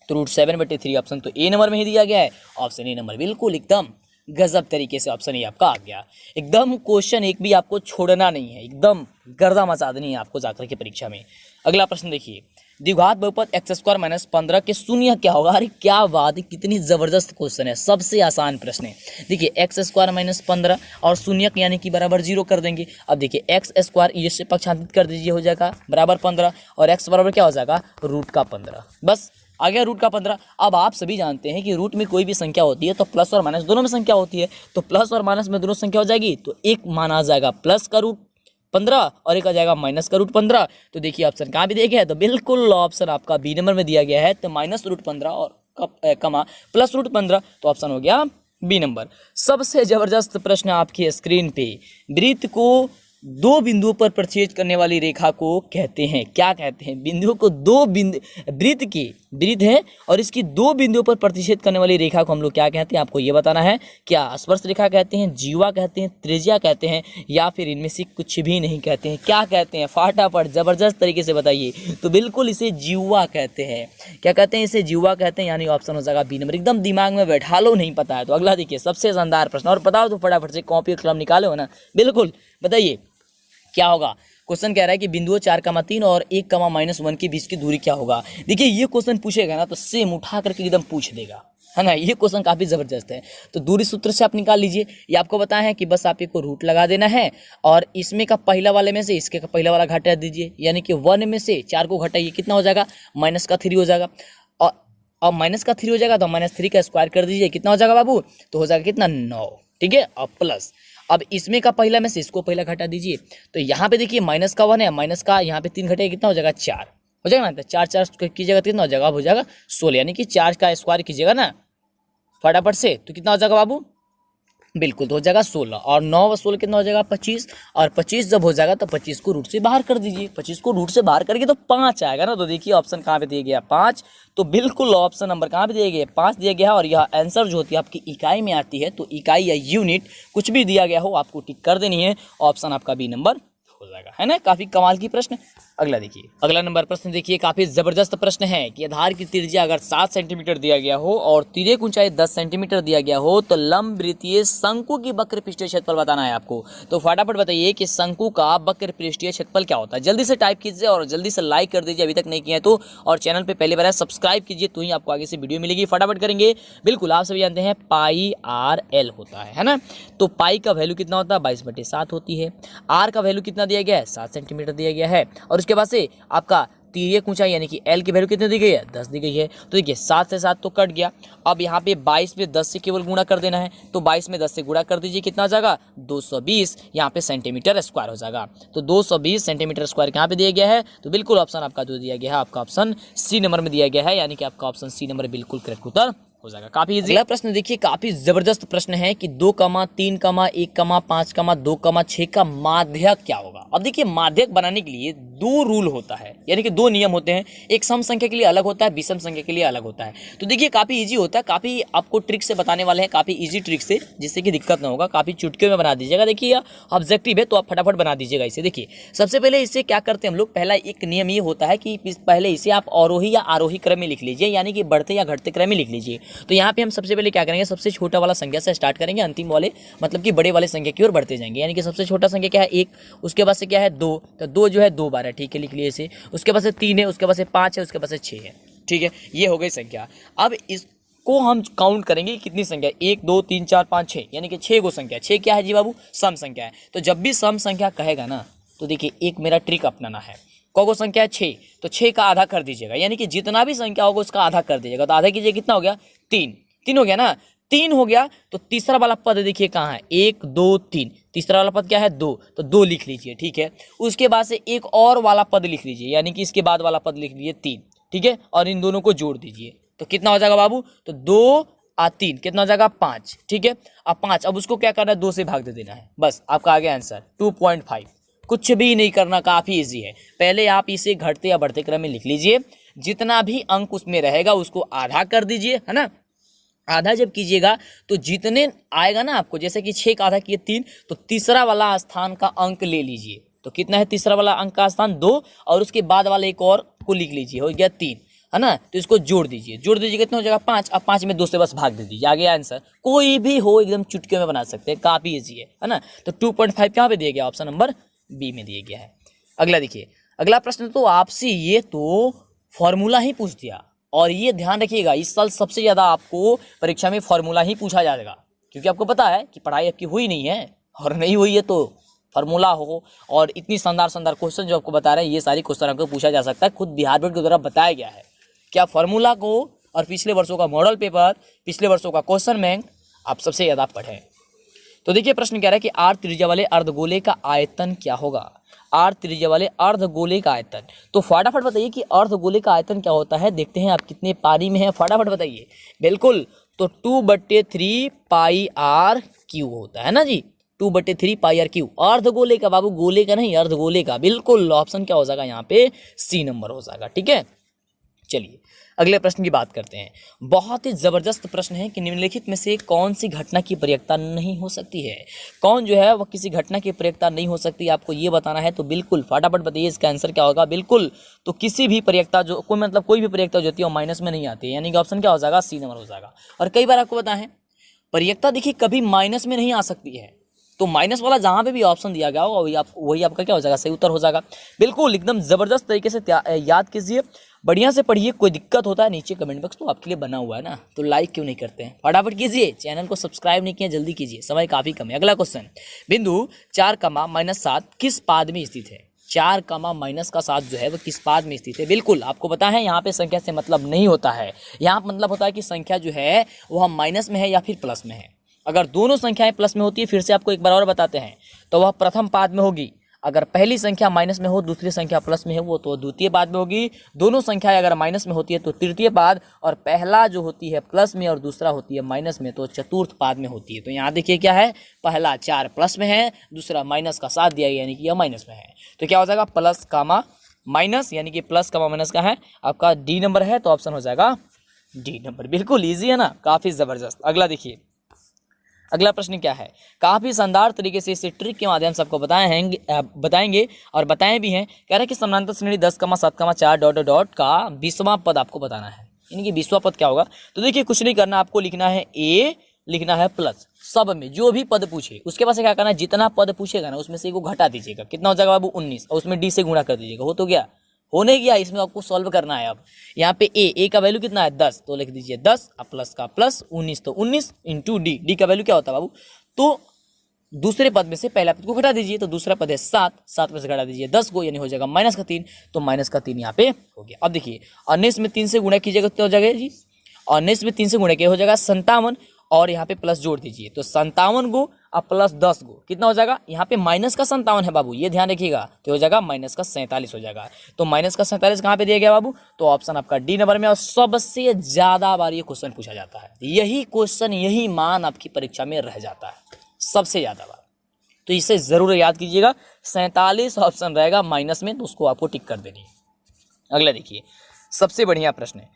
[SPEAKER 1] तो रूट 7/3 ऑप्शन तो ए नंबर में ही दिया गया है, ऑप्शन ए नंबर बिल्कुल एकदम गजब तरीके से ऑप्शन ये आपका आ गया। एकदम क्वेश्चन एक भी आपको छोड़ना नहीं है, एकदम गर्दा मचा देनी है आपको जाकर के परीक्षा में। अगला प्रश्न देखिए, द्विघात बहुपद x² माइनस 15 के शून्य क्या होगा। अरे क्या बात है, कितनी जबरदस्त क्वेश्चन है, सबसे आसान प्रश्न है। देखिए x² माइनस 15 और शून्य यानी कि बराबर 0 कर देंगे। अब देखिए x² ये से पक्षांतरित कर दीजिए, हो जाएगा बराबर 15, और x बराबर क्या हो जाएगा रूट का 15, बस आ गया रूट का 15। अब आप सभी जानते हैं कि रूट में कोई भी संख्या होती है तो प्लस और माइनस दोनों में संख्या होती है, तो प्लस और माइनस में दोनों संख्या हो जाएगी तो एक मान आ जाएगा प्लस का रूट, 15 और एक आ जाएगा -√15। तो देखिए ऑप्शन कहाँ भी दिया गया है, तो बिल्कुल ऑप्शन आपका बी नंबर में दिया गया है। तो -√15 और कमा +√15, तो ऑप्शन हो गया बी नंबर। सबसे जबरदस्त प्रश्न आपकी स्क्रीन पे, वृत्त को दो बिंदुओं पर प्रतिच्छेद करने वाली रेखा को कहते हैं, क्या कहते हैं? बिंदुओं को दो बिंदु, वृत्त है और इसकी दो बिंदुओं पर प्रतिच्छेद करने वाली रेखा को हम लोग क्या कहते हैं, आपको ये बताना है। क्या स्पर्श रेखा कहते हैं, जीवा कहते हैं, त्रिज्या कहते हैं, या फिर इनमें से कुछ भी नहीं कहते हैं? क्या कहते हैं? फटाफट जबरदस्त तरीके से बताइए। तो बिल्कुल इसे जीवा कहते हैं। क्या कहते हैं? इसे जीवा कहते हैं, यानी ऑप्शन हो जाएगा बी नंबर। एकदम दिमाग में बैठा लो, नहीं पता है तो अगला देखिए, सबसे शानदार प्रश्न, और बताओ तो फटाफट से कॉपी और कलम निकाले हो ना, बिल्कुल बताइए क्या होगा। क्वेश्चन कह रहा है कि बिंदुओं 4,3 और 1,-1 के बीच की दूरी क्या होगा। देखिए ये क्वेश्चन पूछेगा ना तो सेम उठा करके एकदम पूछ देगा, है ना। ये क्वेश्चन काफ़ी ज़बरदस्त है। तो दूरी सूत्र से आप निकाल लीजिए। ये आपको बताया है कि बस आप एक को रूट लगा देना है और इसमें का पहला वाले में से इसके का पहला वाला घटा दीजिए, यानी कि 1 में से 4 को घटाइए, कितना हो जाएगा? -3 हो जाएगा। और -3 हो जाएगा तो -3 का स्क्वायर कर दीजिए, कितना हो जाएगा बाबू? तो हो जाएगा कितना? 9, ठीक है। और प्लस अब इसमें का पहला में से इसको पहला घटा दीजिए। तो यहाँ पे देखिए माइनस का 1 है, माइनस का यहाँ पे 3 घटेगा, कितना हो जाएगा? 4 हो जाएगा ना। तो 4 कीजिएगा तो कितना हो जाएगा? अब हो जाएगा 16, यानी कि 4 का स्क्वायर कीजिएगा ना फटाफट से, तो कितना हो जाएगा बाबू? बिल्कुल, तो हो जाएगा 16 और 9 और 16 कितना हो जाएगा? 25। और 25 जब हो जाएगा तो 25 को रूट से बाहर कर दीजिए। 25 को रूट से बाहर करके तो 5 आएगा ना। तो देखिए ऑप्शन कहाँ पे दिया गया? 5। तो बिल्कुल ऑप्शन नंबर कहाँ पे दिया गया? 5 दिया गया है। और यह आंसर जो होती है आपकी इकाई में आती है, तो इकाई या यूनिट कुछ भी दिया गया हो आपको टिक कर देनी है। ऑप्शन आपका बी नंबर हो जाएगा, है ना। काफी कमाल की प्रश्न। अगला देखिए, अगला नंबर प्रश्न देखिए, काफी जबरदस्त प्रश्न है कि आधार की त्रिज्या अगर 7 सेंटीमीटर दिया गया हो और तिर्यक ऊंचाई 10 सेंटीमीटर दिया गया हो तो लंब वृत्तीय शंकु की वक्र पृष्ठीय क्षेत्रफल बताना है आपको। तो फटाफट बताइए कि शंकु का वक्र पृष्ठीय क्षेत्रफल क्या होता है। जल्दी से टाइप कीजिए और जल्दी से लाइक कर दीजिए अभी तक नहीं किया है तो, और चैनल पे पहली बार है सब्सक्राइब कीजिए, तो ही आपको आगे से वीडियो मिलेगी। फटाफट करेंगे। बिल्कुल आप सभी जानते हैं πr/l होता है ना। तो पाई का वैल्यू कितना होता है? 22/7 होती है। आर का वैल्यू कितना दिया गया है? 7 सेंटीमीटर दिया गया है। और उसके बाद से आपका तिर्यक ऊंचाई यानी कि एल की वैल्यू कितनी दी गई है? 10 दी गई है। तो देखिए 7 से 7 तो कट गया। अब यहाँ पे 22 में 10 से केवल गुणा कर देना है, तो 22 में 10 से गुणा कर दीजिए, कितना हो जाएगा? 220 यहाँ पे सेंटीमीटर स्क्वायर हो जाएगा। तो 220 सेंटीमीटर स्क्वायर यहाँ पे दिया गया है। तो बिल्कुल ऑप्शन आपका जो दिया गया है आपका ऑप्शन सी नंबर में दिया गया है, यानी कि आपका ऑप्शन सी नंबर बिल्कुल करेक्ट उत्तर हो जाएगा। काफी इजी। अगला प्रश्न देखिए, काफी जबरदस्त प्रश्न है कि 2, 3, 1, 5, 2, 6 का माध्यक क्या होगा। अब देखिए माध्यक बनाने के लिए 2 रूल होता है, यानी कि 2 नियम होते हैं। एक सम संख्या के लिए अलग होता है, विषम संख्या के लिए अलग होता है। तो देखिए काफी इजी होता है, काफी आपको ट्रिक से बताने वाले हैं, काफी इजी ट्रिक से, जिससे कि दिक्कत ना होगा। काफी चुटकियों में बना दीजिएगा। देखिए ऑब्जेक्टिव है तो आप फटाफट बना दीजिएगा इसे। देखिए सबसे पहले इसे क्या करते हैं हम लोग, पहला एक नियम ये होता है कि पहले इसे आप अवरोही या आरोही क्रम में लिख लीजिए, यानी कि बढ़ते या घटते क्रम में लिख लीजिए। तो यहाँ पे हम सबसे पहले क्या करेंगे, सबसे छोटा वाला संख्या से स्टार्ट करेंगे, अंतिम वाले मतलब कि बड़े वाले संख्या की ओर बढ़ते जाएंगे। यानी कि सबसे छोटा संख्या क्या है? 1, उसके बाद से क्या है? 2, तो 2 जो है 2 बार है, ठीक है, लिख लिए इसे। उसके बाद से 3 है, उसके बाद से 5 है, उसके बाद से 6 है, ठीक है, ये हो गई संख्या। अब इसको हम काउंट करेंगे कितनी संख्या, 1, 2, 3, 4, 5, 6, यानी कि 6 को संख्या। 6 क्या है जी बाबू? सम संख्या है। तो जब भी सम संख्या कहेगा ना तो देखिए एक मेरा ट्रिक अपनाना है। को संख्या है 6, तो 6 का आधा कर दीजिएगा, यानी कि जितना भी संख्या होगा उसका आधा कर दीजिएगा। तो आधा कीजिए, कितना हो गया? 3 हो गया ना। 3 हो गया तो तीसरा वाला पद देखिए कहाँ है? 1, 2, 3, तीसरा वाला पद क्या है? 2, तो 2 लिख लीजिए, ठीक है। उसके बाद से एक और वाला पद लिख लीजिए, यानी कि इसके बाद वाला पद लिख लीजिए 3, ठीक है, और इन दोनों को जोड़ दीजिए। तो कितना हो जाएगा बाबू? तो 2 और 3 कितना हो जाएगा? 5, ठीक है। अब 5, अब उसको क्या करना है? 2 से भाग दे देना है, बस आपका आ गया आंसर 2.5। कुछ भी नहीं करना, काफी इजी है। पहले आप इसे घटते या बढ़ते क्रम में लिख लीजिए, जितना भी अंक उसमें रहेगा उसको आधा कर दीजिए, है ना। आधा जब कीजिएगा तो जितने आएगा ना आपको, जैसे कि 6 का आधा किए 3, तो तीसरा वाला स्थान का अंक ले लीजिए। तो कितना है तीसरा वाला अंक का स्थान? 2, और उसके बाद वाला एक और को लिख लीजिए, हो गया 3, है ना। तो इसको जोड़ दीजिए, कितना हो जाएगा? 5। अब 5 में 2 से बस भाग दे दीजिए, आ गया आंसर। कोई भी हो, एकदम चुटकियों में बना सकते हैं, काफी ईजी है ना। तो 2.5 कहाँ पे दिया गया? ऑप्शन नंबर बी में दिया गया है। अगला देखिए, अगला प्रश्न तो आपसे ये तो फॉर्मूला ही पूछ दिया, और ये ध्यान रखिएगा इस साल सबसे ज़्यादा आपको परीक्षा में फॉर्मूला ही पूछा जाएगा, क्योंकि आपको पता है कि पढ़ाई आपकी हुई नहीं है, और नहीं हुई है तो फार्मूला हो और इतनी शानदार क्वेश्चन जो आपको बता रहे हैं, ये सारी क्वेश्चन आपको पूछा जा सकता है। खुद बिहार बोर्ड के द्वारा बताया गया है क्या फार्मूला को, और पिछले वर्षों का मॉडल पेपर, पिछले वर्षों का क्वेश्चन बैंक आप सबसे ज़्यादा पढ़ें। तो देखिए प्रश्न कह रहा है कि r त्रिज्या वाले अर्धगोले का आयतन क्या होगा। आर त्रिज्या वाले अर्धगोले का आयतन। तो फटाफट बताइए कि अर्धगोले का आयतन क्या होता है। देखते हैं आप कितने पानी में है, फटाफट बताइए। बिल्कुल, तो 2/3 पाई आर क्यू होता है ना जी, 2/3 पाई आर क्यू। अर्धगोले का बाबू, गोले का नहीं, अर्धगोले का। बिल्कुल, ऑप्शन क्या हो जाएगा यहाँ पे, सी नंबर हो जाएगा। ठीक है, चलिए अगले प्रश्न की बात करते हैं। बहुत ही जबरदस्त प्रश्न है कि निम्नलिखित में से कौन सी घटना की प्रयोक्ता नहीं हो सकती है। कौन जो है वह किसी घटना की प्रयोक्ता नहीं हो सकती, आपको ये बताना है। तो बिल्कुल फटाफट बताइए इसका आंसर क्या होगा। बिल्कुल, तो किसी भी प्रयोक्ता जो कोई मतलब कोई भी प्रयोक्ता जो होती है वो माइनस में नहीं आती है, यानी कि ऑप्शन क्या हो जाएगा, सी नंबर हो जाएगा। और कई बार आपको पता है प्रयोक्ता देखिए कभी माइनस में नहीं आ सकती है, तो माइनस वाला जहां पे भी ऑप्शन दिया गया हो वही आपका क्या हो जाएगा, सही उत्तर हो जाएगा। बिल्कुल एकदम जबरदस्त तरीके से याद कीजिए, बढ़िया से पढ़िए। कोई दिक्कत होता है नीचे कमेंट बॉक्स तो आपके लिए बना हुआ है ना, तो लाइक क्यों नहीं करते हैं, फटाफट कीजिए। चैनल को सब्सक्राइब नहीं किया, जल्दी कीजिए, समय काफी कम है। अगला क्वेश्चन, बिंदु 4, किस पाद में स्थित है। 4, -7 जो है वो किस पाद में स्थित है। बिल्कुल आपको पता है यहाँ पे संख्या से मतलब नहीं होता है, यहाँ मतलब होता है कि संख्या जो है वो हम माइनस में है या फिर प्लस में है। अगर दोनों संख्याएं प्लस में होती है, फिर से आपको एक बार और बताते हैं, तो वह प्रथम पाद में होगी। अगर पहली संख्या माइनस में हो, दूसरी संख्या प्लस में है, वो तो द्वितीय पाद में होगी। दोनों संख्याएं अगर माइनस में होती है तो तृतीय पाद, और पहला जो होती है प्लस में और दूसरा होती है माइनस में तो चतुर्थ पाद में होती है। तो यहाँ देखिए क्या है, पहला 4 प्लस में है, दूसरा माइनस का 7 दिया, यानी कि यह माइनस में है। तो क्या हो जाएगा, प्लस कामा माइनस, यानी कि प्लस कामा माइनस का है आपका डी नंबर है, तो ऑप्शन हो जाएगा डी नंबर। बिल्कुल ईजी है ना, काफी जबरदस्त। अगला देखिए, अगला प्रश्न क्या है, काफी शानदार तरीके से इसे ट्रिक के माध्यम से आपको बताएंगे और बताएं भी हैं। कह रहे हैं कि समानांतर श्रेणी 10,7,4 डॉट डॉट डॉट का 20वां पद आपको बताना है, यानी कि 20वां पद क्या होगा। तो देखिए कुछ नहीं करना, आपको लिखना है ए, लिखना है प्लस, सब में जो भी पद पूछे उसके पास क्या करना है, जितना पद पूछेगा ना उसमें से को घटा दीजिएगा। कितना हो जाएगा बाबू, 19, और उसमें डी से गुणा कर दीजिएगा। हो तो गया, होने गया। इसमें आपको सॉल्व करना है। अब यहाँ पे ए का वैल्यू कितना है, 10, तो लिख दीजिए 10, अब प्लस का प्लस, 19 तो 19 इंटू डी का वैल्यू क्या होता है बाबू, तो दूसरे पद में से पहला पद को घटा दीजिए, तो दूसरा पद है 7 में से घटा दीजिए 10 को, यानी हो जाएगा -3, तो -3 यहाँ पे हो गया। अब देखिए 19 में 3 से गुणा कीजिएगा, कितना हो जाएगा जी, 19 में 3 से गुणा किया हो जाएगा 57, और यहाँ पे प्लस जोड़ दीजिए, तो 57 गो अब प्लस 10 गो, कितना हो जाएगा, यहाँ पे माइनस का 57 है बाबू, ये ध्यान रखिएगा, तो हो जाएगा -47 हो जाएगा। तो -47 कहाँ पे दिया गया बाबू, तो ऑप्शन आपका डी नंबर में। और सबसे ज्यादा बार ये क्वेश्चन पूछा जाता है, यही क्वेश्चन यही मान आपकी परीक्षा में रह जाता है सबसे ज्यादा बार, तो इसे जरूर याद कीजिएगा। 47 ऑप्शन रहेगा माइनस में, तो उसको आपको टिक कर देनी है। अगला देखिए, सबसे बढ़िया प्रश्न है,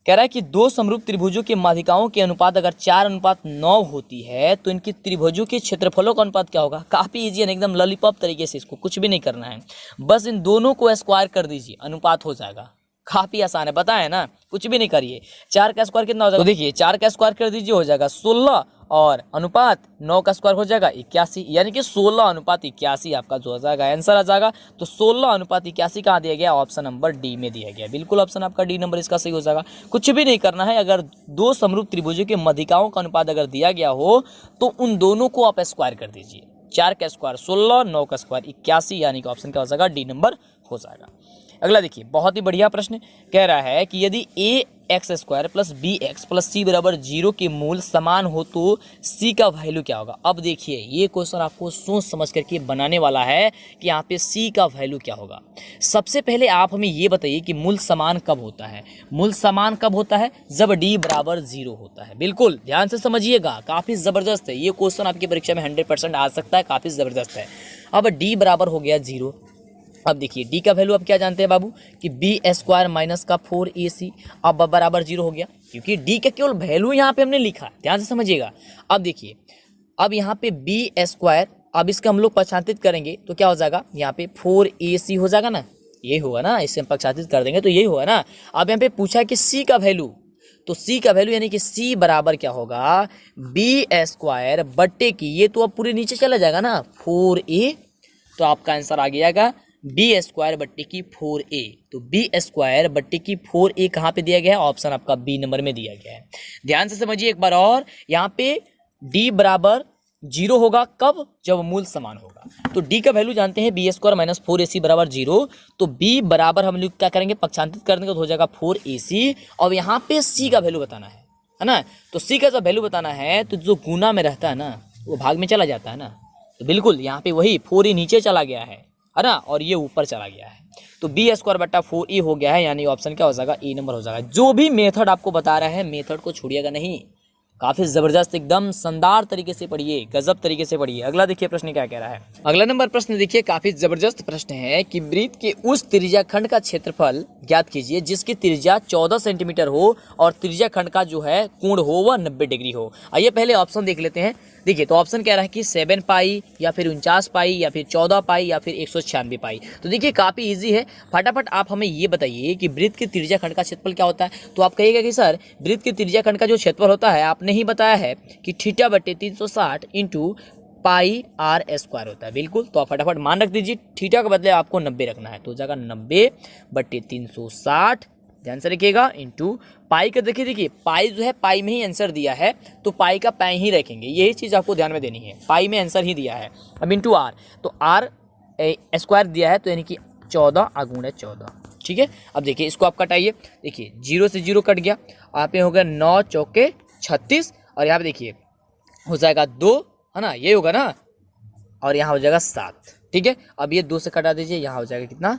[SPEAKER 1] कह रहा है कि दो समरूप त्रिभुजों के माध्यिकाओं के अनुपात अगर 4:9 होती है तो इनकी त्रिभुजों के क्षेत्रफलों का अनुपात क्या होगा। काफी इजी है, एकदम लॉलीपॉप तरीके से, इसको कुछ भी नहीं करना है, बस इन दोनों को स्क्वायर कर दीजिए, अनुपात हो जाएगा। काफी आसान है, पता है ना, कुछ भी नहीं करिए। 4 का स्क्वायर कितना हो जाएगा, तो देखिए 4 का स्क्वायर कर दीजिए, हो जाएगा 16, और अनुपात 9 का स्क्वायर हो जाएगा 81, यानी कि 16:81 आपका जो हो जाएगा आंसर आ जाएगा। तो 16:81 कहाँ दिया गया, ऑप्शन नंबर डी में दिया गया। बिल्कुल ऑप्शन आपका डी नंबर इसका सही हो जाएगा। कुछ भी नहीं करना है, अगर दो समरूप त्रिभुजों के माध्यिकाओं का अनुपात अगर दिया गया हो तो उन दोनों को आप स्क्वायर कर दीजिए। 4 का स्क्वायर 16, 9 का स्क्वायर 81, यानी कि ऑप्शन क्या हो जाएगा, डी नंबर हो जाएगा। अगला देखिए, बहुत ही बढ़िया प्रश्न कह रहा है कि यदि ax² + bx + c = 0 के मूल समान हो तो c का वैल्यू क्या होगा। अब देखिए ये क्वेश्चन आपको सोच समझ करके बनाने वाला है कि यहाँ पे c का वैल्यू क्या होगा। सबसे पहले आप हमें ये बताइए कि मूल समान कब होता है। मूल समान कब होता है, जब d = 0 होता है। बिल्कुल ध्यान से समझिएगा, काफी जबरदस्त है ये क्वेश्चन, आपकी परीक्षा में 100% आ सकता है, काफी जबरदस्त है। अब d बराबर हो गया 0, अब देखिए d का वैल्यू आप क्या जानते हैं बाबू कि b² - का 4ac, अब बराबर 0 हो गया, क्योंकि d का केवल वैल्यू यहाँ पे हमने लिखा, ध्यान से समझिएगा। अब देखिए, अब यहाँ पे b², अब इसका हम लोग पक्षांतरित करेंगे तो क्या हो जाएगा, यहाँ पे 4ac हो जाएगा ना, यही होगा ना, इससे हम पक्षांतरित कर देंगे तो यही होगा ना। अब यहाँ पे पूछा कि c का वैल्यू, तो c का वैल्यू यानी कि c बराबर क्या होगा, b² बट्टे की, ये तो अब पूरे नीचे चला जाएगा ना 4a, तो आपका आंसर आ गया b² बट्टे की 4a। तो b² बट्टे की 4a कहाँ पे दिया गया है, ऑप्शन आपका बी नंबर में दिया गया है। ध्यान से समझिए एक बार और, यहाँ पे d बराबर 0 होगा कब, जब मूल समान होगा। तो d का वैल्यू जानते हैं b² - 4ac बराबर 0, तो b बराबर हम लोग क्या करेंगे, पक्षांतरित करने का तो हो जाएगा 4ac, और यहाँ पे c का वैल्यू बताना है ना। तो c का जब वैल्यू बताना है तो जो गुना में रहता है ना वो भाग में चला जाता है ना, तो बिल्कुल यहाँ पे वही 4a नीचे चला गया है, है ना, और ये ऊपर चला गया है, तो बी स्क्वायर बटा 4e हो गया है, यानी ऑप्शन क्या हो जाएगा, ए नंबर हो जाएगा। जो भी मेथड आपको बता रहा है मेथड को छोड़िएगा नहीं, काफी जबरदस्त एकदम शानदार तरीके से पढ़िए, गजब तरीके से पढ़िए। अगला देखिए प्रश्न क्या कह रहा है। अगला नंबर प्रश्न देखिए, काफी जबरदस्त प्रश्न है कि वृत्त के उस त्रिज्या खंड का क्षेत्रफल ज्ञात कीजिए जिसकी त्रिज्या 14 सेंटीमीटर हो और त्रिज्या खंड का जो है कोण हो वह 90 डिग्री हो। आइए पहले ऑप्शन देख लेते हैं। देखिए तो ऑप्शन कह रहा है कि 7 पाई या फिर 49 पाई या फिर 14 पाई या फिर 196 पाई। तो देखिए काफ़ी इजी है, फटाफट आप हमें ये बताइए कि वृत्त के त्रिज्या खंड का क्षेत्रफल क्या होता है। तो आप कहिएगा कि सर वृत्त के त्रिज्या खंड का जो क्षेत्रफल होता है आपने ही बताया है कि थीटा बटे 360 इंटू पाई आर स्क्वायर होता है। बिल्कुल, तो आप फटाफट मान रख दीजिए, थीटा के बदले आपको 90 रखना है, तो हो जाएगा 90 बटे 360, ध्यान से रखिएगा, इंटू पाई का। देखिए पाई जो है पाई में ही आंसर दिया है, तो पाई का पाई ही रखेंगे, यही चीज़ आपको ध्यान में देनी है, पाई में आंसर ही दिया है। अब इंटू आर, तो आर स्क्वायर दिया है, तो यानी कि 14 आगुणे 14, ठीक है। अब देखिए इसको आप कटाइए, देखिए 0 से 0 कट गया, यहाँ पे हो गया 9 चौके 36, और यहाँ पे देखिए हो जाएगा 2, है ना, ये होगा ना, और यहाँ हो जाएगा 7, ठीक है। अब ये 2 से कटा दीजिए, यहाँ हो जाएगा कितना,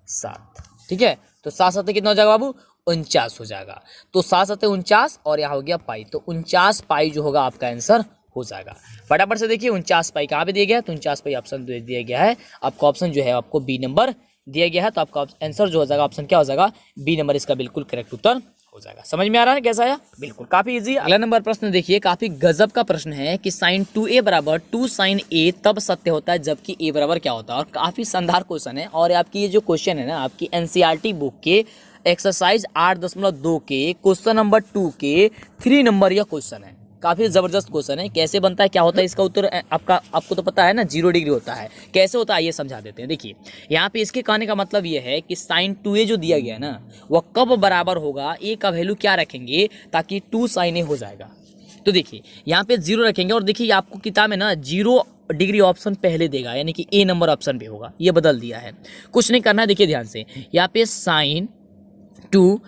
[SPEAKER 1] 7, ठीक है। तो 7 7 कितना हो जाएगा बाबू, 49 हो जाएगा। तो 7 7 49, और यहाँ हो गया पाई, तो 49 पाई जो होगा आपका आंसर हो जाएगा। फटाफट से देखिए 49 पाई कहाँ पे दिया गया है, तो 49 पाई ऑप्शन दिया गया है आपको, ऑप्शन जो है आपको बी नंबर दिया गया है, तो आपका आंसर जो हो जाएगा ऑप्शन क्या हो जाएगा, बी नंबर इसका बिल्कुल करेक्ट उत्तर हो जाएगा। समझ में आ रहा है कैसा आया, बिल्कुल काफी इजी। अगला नंबर प्रश्न देखिए, काफी गजब का प्रश्न है कि sin 2a बराबर 2 sin a तब सत्य होता है जबकि a बराबर क्या होता है, और काफी शानदार क्वेश्चन है। और आपकी ये जो क्वेश्चन है ना, आपकी एनसीईआरटी बुक के एक्सरसाइज 8.2 के क्वेश्चन नंबर 2 के 3 नंबर यह क्वेश्चन है, काफी जबरदस्त क्वेश्चन है। कैसे बनता है, क्या होता है इसका उत्तर, आपको तो पता है ना, 0 डिग्री होता है। कैसे होता है ये समझा देते हैं। देखिए यहाँ पे इसके कहने का मतलब ये है कि sin 2a जो दिया गया ना, वह कब बराबर होगा, a का वैल्यू क्या रखेंगे ताकि 2 sin a हो जाएगा। तो देखिए यहाँ पे 0 रखेंगे, और देखिए आपको किताब में ना 0 डिग्री ऑप्शन पहले देगा, यानी कि ए नंबर ऑप्शन पे होगा, ये बदल दिया है, कुछ नहीं करना है। देखिए ध्यान से, यहाँ पे sin 2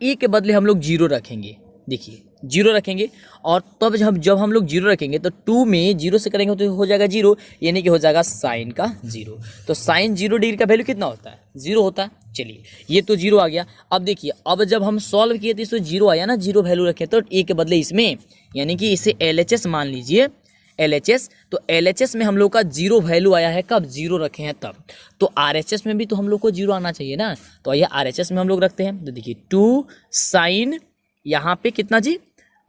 [SPEAKER 1] ए के बदले हम लोग 0 रखेंगे, देखिए 0 रखेंगे, और तब जब हम लोग 0 रखेंगे तो 2 में 0 से करेंगे तो हो जाएगा 0, यानी कि हो जाएगा साइन का 0। तो साइन 0 डिग्री का वैल्यू कितना होता है, 0 होता है। चलिए ये तो 0 आ गया। अब देखिए, अब जब हम सॉल्व किए तो इसमें 0 आया ना, 0 वैल्यू रखे तो ए के बदले इसमें, यानी कि इसे LHS मान लीजिए, LHS, तो LHS में हम लोग का 0 वैल्यू आया है, कब 0 रखे हैं तब। तो RHS में भी तो हम लोग को 0 आना चाहिए ना, तो आइए RHS में हम लोग रखते हैं। तो देखिए 2 साइन, यहाँ पे कितना जी,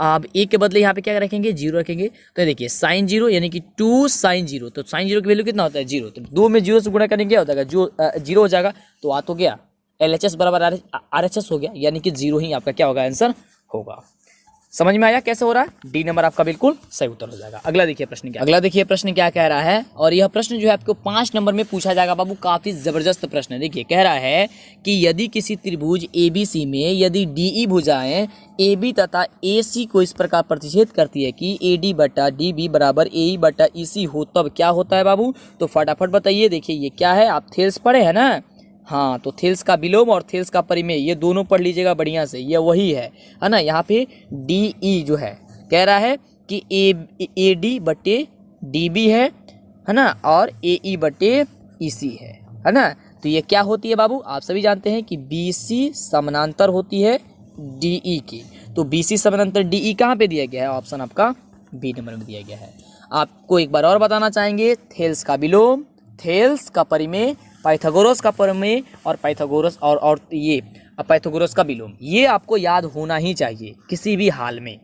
[SPEAKER 1] अब ए के बदले यहाँ पे क्या रखेंगे, 0 रखेंगे। तो देखिए साइन 0 यानी कि 2 साइन 0, तो साइन 0 की वैल्यू कितना होता है, 0। तो 2 में 0 से गुणा करेंगे क्या हो जाएगा, जो 0 हो जाएगा। तो आ तो गया LHS बराबर RHS हो गया, यानी कि 0 ही आपका क्या होगा, आंसर होगा। समझ में आया कैसे हो रहा है, डी नंबर आपका बिल्कुल सही उत्तर हो जाएगा। अगला देखिए प्रश्न क्या कह रहा है, और यह प्रश्न जो है आपको 5 नंबर में पूछा जाएगा बाबू, काफी जबरदस्त प्रश्न है। देखिए कह रहा है कि यदि किसी त्रिभुज ABC में यदि DE भुजाएं AB तथा AC को इस प्रकार प्रतिच्छेद करती है कि AD बटा DB बराबर AE बटा EC हो, तब क्या होता है बाबू। तो फटाफट बताइए। देखिए ये क्या है, आप थेल्स पढ़े हैं ना, हाँ, तो थेल्स का विलोम और थेल्स का परिमेय ये दोनों पढ़ लीजिएगा बढ़िया से, ये वही है ना। यहाँ पे DE जो है कह रहा है कि AD बटे DB है ना, और AE बटे EC है ना। तो ये क्या होती है बाबू, आप सभी जानते हैं कि BC समानांतर होती है DE की। तो BC समानांतर DE कहाँ पे दिया गया है, ऑप्शन आपका बी नंबर में दिया गया है। आपको एक बार और बताना चाहेंगे, थेल्स का विलोम, थेल्स का परिमेय, पाइथागोरस का प्रमेय और पाइथागोरस और ये पाइथागोरस का विलोम, ये आपको याद होना ही चाहिए किसी भी हाल में,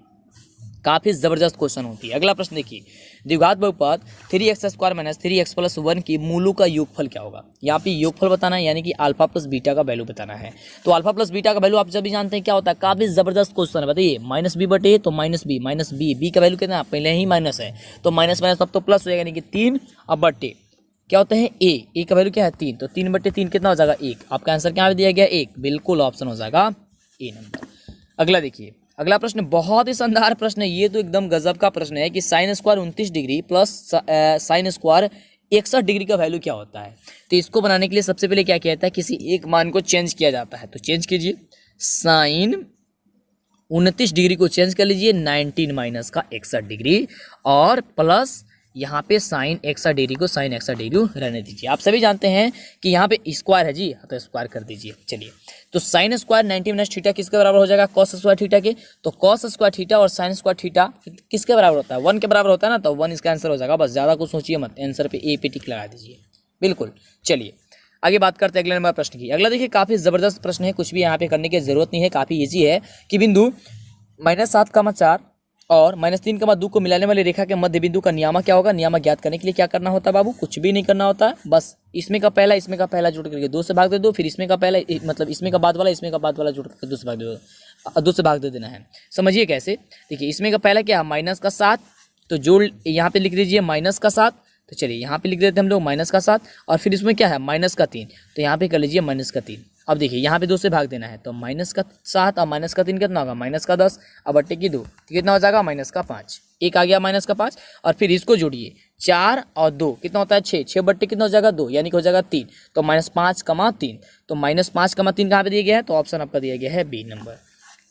[SPEAKER 1] काफी जबरदस्त क्वेश्चन होती है। अगला प्रश्न देखिए, द्विघात बहुपद 3x square minus 3x plus 1 की मूलों का योगफल क्या होगा। यहाँ पे योगफल बताना है, यानी कि अल्फा प्लस बीटा का वैल्यू बताना है। तो अल्फा प्लस बीटा का वैल्यू आप सभी जानते हैं क्या होता है, काफी जबरदस्त क्वेश्चन है। बताइए माइनस बी बटे, तो माइनस बी का वैल्यू कितना, पहले ही माइनस है, तो माइनस अब तो प्लस हो जाएगा, यानी कि 3 अब बटे क्या होता है ए का वैल्यू क्या है 3, तो 3 बटे 3 कितना हो जाएगा 1। आपका आंसर क्या दिया गया 1, बिल्कुल ऑप्शन हो जाएगा ए नंबर। अगला देखिए, अगला प्रश्न बहुत ही शानदार प्रश्न है, ये तो एकदम गजब का प्रश्न है कि sine square 29 degree plus sine square 61 degree का वैल्यू क्या होता है। तो इसको बनाने के लिए सबसे पहले क्या किया जाता है, किसी एक मान को चेंज किया जाता है। तो चेंज कीजिए, साइन 29 डिग्री को चेंज कर लीजिए 19 माइनस का 61 डिग्री, और प्लस यहाँ पे साइन एक्सा डिग्री को साइन एक्सा डिग्री रहने दीजिए। आप सभी जानते हैं कि यहाँ पे स्क्वायर है जी, तो स्क्वायर कर दीजिए। चलिए, तो साइन स्क्वायर 90 माइनस थीटा किसके बराबर हो जाएगा? कॉस स्क्वायर थीटा के। तो कॉस स्क्वायर थीटा और साइन स्क्वायर थीटा किसके बराबर होता है? 1 के बराबर होता है ना, तो 1 इसका आंसर हो जाएगा। बस ज़्यादा कुछ सोचिए मत, आंसर पे ए पे टिक लगा दीजिए। बिल्कुल। चलिए आगे बात करते हैं अगले नंबर प्रश्न की। अगला देखिए काफ़ी ज़बरदस्त प्रश्न है, कुछ भी यहाँ पे करने की जरूरत नहीं है, काफ़ी ईजी है कि बिंदु -7,4 और -3,2 को मिलाने वाली रेखा के मध्य बिंदु का नियामक क्या होगा? नियामक ज्ञात करने के लिए क्या करना होता है बाबू? कुछ भी नहीं करना होता है, बस इसमें का पहला जोड़ करके 2 से भाग दे दो, फिर इसमें का पहला मतलब इसमें का बाद वाला जोड़ करके 2 से भाग दे दो, 2 से भाग दे देना है। समझिए कैसे, देखिए इसमें का पहला क्या है? -7, तो जोड़ यहाँ पे लिख दीजिए -7। तो चलिए यहाँ पे लिख देते हैं हम लोग -7, और फिर इसमें क्या है? -3, तो यहाँ पे कर लीजिए -3। अब देखिए यहाँ पे 2 से भाग देना है, तो -7 और -3 कितना होगा? -10, अब बट्टे की 2, तो कितना हो जाएगा? -5, एक आ गया -5, और फिर इसको जोड़िए 4 और 2 कितना होता है? 6 बट्टे कितना हो जाएगा? 2, यानी कि हो जाएगा 3, तो -5,3, तो -5,3 कहाँ पे दिया गया है? तो ऑप्शन आपका दिया गया है बी नंबर,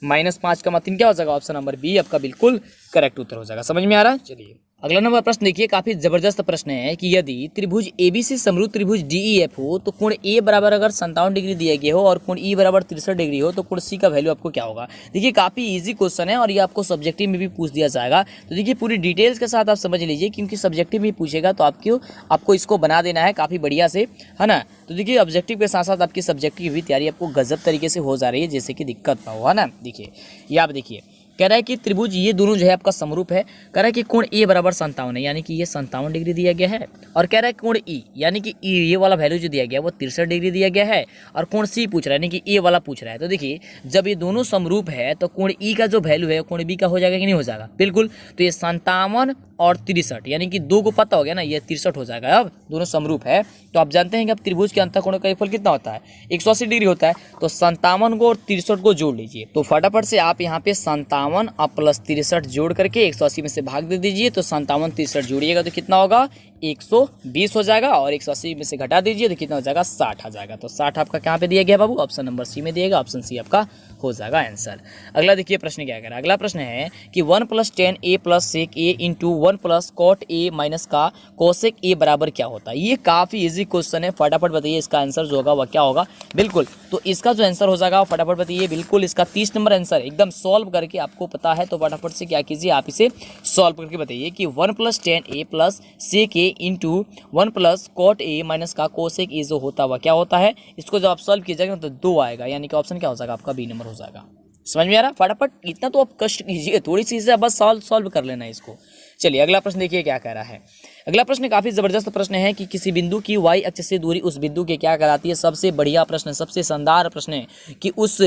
[SPEAKER 1] -5,3 क्या हो जाएगा? ऑप्शन नंबर बी आपका बिल्कुल करेक्ट उत्तर हो जाएगा। समझ में आ रहा है? चलिए अगला नंबर प्रश्न देखिए, काफी जबरदस्त प्रश्न है कि यदि त्रिभुज एबीसी समरूप त्रिभुज डीईएफ हो तो कोण ए बराबर अगर 57 डिग्री दिया गया हो और कोण ई बराबर 63 डिग्री हो तो कोण सी का वैल्यू आपको क्या होगा? देखिए काफी इजी क्वेश्चन है और ये आपको सब्जेक्टिव में भी पूछ दिया जाएगा, तो देखिए पूरी डिटेल्स के साथ आप समझ लीजिए, क्योंकि सब्जेक्टिव में पूछेगा तो आपको इसको बना देना है काफी बढ़िया से, है ना। तो देखिए ऑब्जेक्टिव के साथ साथ आपकी सब्जेक्टिव की भी तैयारी आपको गजब तरीके से हो जा रही है, जैसे कि दिक्कत ना हो, है ना। देखिए ये आप देखिए कह रहा है कि त्रिभुज ये दोनों जो है आपका समरूप है, कह रहा है कि कोण ए बराबर 57 है, यानी कि ये 57 डिग्री दिया गया है, और कह रहा है कोण ई यानी कि ई ये वाला वैल्यू जो दिया गया है वो 63 डिग्री दिया गया है, और कोण सी पूछ रहा है, यानी कि ए वाला पूछ रहा है। तो देखिए जब ये दोनों समरूप है तो कोण ई का जो वैल्यू है कोण बी का हो जाएगा कि नहीं हो जाएगा? बिल्कुल। तो ये 57 और 63 यानी कि 2 को पता हो गया ना, ये 63 हो जाएगा। अब दोनों समरूप है तो आप जानते हैं कि अब त्रिभुज के अंतःकोण का योगफल कितना होता है? 180 डिग्री होता है। तो 57 को और 63 को जोड़ लीजिए, तो फटाफट से आप यहाँ पे 57 और प्लस 63 जोड़ करके 180 में से भाग दे दीजिए, तो 57 63 जोड़िएगा तो कितना होगा? 120 हो जाएगा, और 180 में से घटा दीजिए तो कितना हो जाएगा? 60 आ जाएगा। तो 60 आपका कहाँ पे दिया गया बाबू? ऑप्शन नंबर सी में दिएगा, ऑप्शन सी आपका हो जाएगा आंसर। अगला देखिए प्रश्न क्या कह रहा है। अगला प्रश्न है कि 1 + tan a + sec a into 1 + cot a minus का cosec a बराबर क्या होता है? ये काफी इजी क्वेश्चन है, फटाफट बताइए इसका आंसर जो होगा वह क्या होगा? बिल्कुल, तो इसका जो आंसर हो जाएगा फटाफट बताइए। बिल्कुल इसका 30 नंबर आंसर एकदम सॉल्व करके आपको पता है, तो फटाफट से क्या कीजिए आप इसे सॉल्व करके बताइए कि 1 + tan a + sec a into 1 + cot a minus का cosec a जो होता है वह क्या होता है? इसको जब आप सॉल्व कीजिएगा तो 2 आएगा, यानी कि ऑप्शन क्या हो जाएगा आपका? बी नंबर हो जाएगा। समझ में आ रहा? फटाफट इतना तो आप कष्ट कीजिए, थोड़ी सी से बस सॉल्व कर लेना है इसको। चलिए अगला प्रश्न देखिए क्या कह रहा है। अगला प्रश्न काफी जबरदस्त प्रश्न है कि किसी बिंदु की y अक्ष से दूरी उस बिंदु के क्या कहलाती है? सबसे बढ़िया प्रश्न, सबसे शानदार प्रश्न है कि उस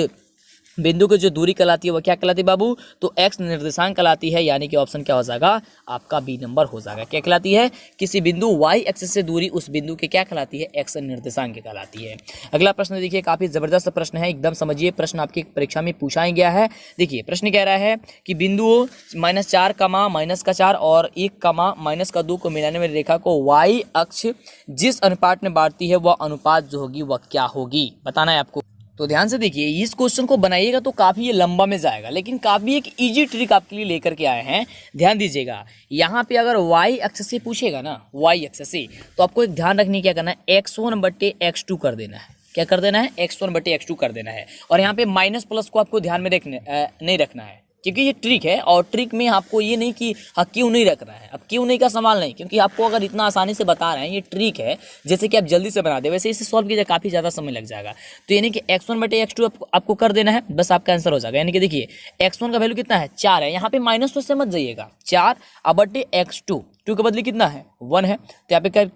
[SPEAKER 1] बिंदु की जो दूरी कहलाती है वह क्या कहलाती है बाबू? तो x निर्देशांक कहलाती है, यानी कि ऑप्शन क्या हो जाएगा? आपका बी नंबर हो जाएगा। क्या कहलाती है? किसी बिंदु y अक्ष से दूरी उस बिंदु के क्या कहलाती है? x निर्देशांक कहलाती है। अगला प्रश्न देखिए काफी जबरदस्त प्रश्न है, एकदम समझिए, प्रश्न आपकी परीक्षा में पूछा ही गया है। देखिए प्रश्न कह रहा है कि बिंदु -4, -4 और 1, -2 को मिलाने वाली रेखा को y अक्ष जिस अनुपात में बांटती है वह अनुपात जो होगी वह क्या होगी? बताना है आपको। तो ध्यान से देखिए, इस क्वेश्चन को बनाइएगा तो काफ़ी ये लंबा में जाएगा, लेकिन काफ़ी एक इजी ट्रिक आपके लिए लेकर के आए हैं। ध्यान दीजिएगा, यहाँ पे अगर y अक्ष से पूछेगा ना, y अक्ष से, तो आपको एक ध्यान रखने क्या करना है? x1/x2 कर देना है। क्या कर देना है? x1/x2 कर देना है। और यहाँ पे माइनस प्लस को आपको ध्यान में नहीं रखना है, क्योंकि ये ट्रिक है, और ट्रिक में आपको ये नहीं कि हाँ क्यों नहीं रख रहा है, अब क्यों नहीं का सवाल नहीं, क्योंकि आपको अगर इतना आसानी से बता रहे हैं, ये ट्रिक है, जैसे कि आप जल्दी से बना दे, वैसे इसे सॉल्व कीजिए काफ़ी ज़्यादा समय लग जाएगा। तो यानी कि x1/x2 आपको कर देना है, बस आपका आंसर हो जाएगा। यानी कि देखिए x1 का वैल्यू कितना है? 4 है, यहाँ पे माइनस तो से मत जाइएगा, 4/x2, 2 के बदले कितना है? 1 है, तो यहाँ पे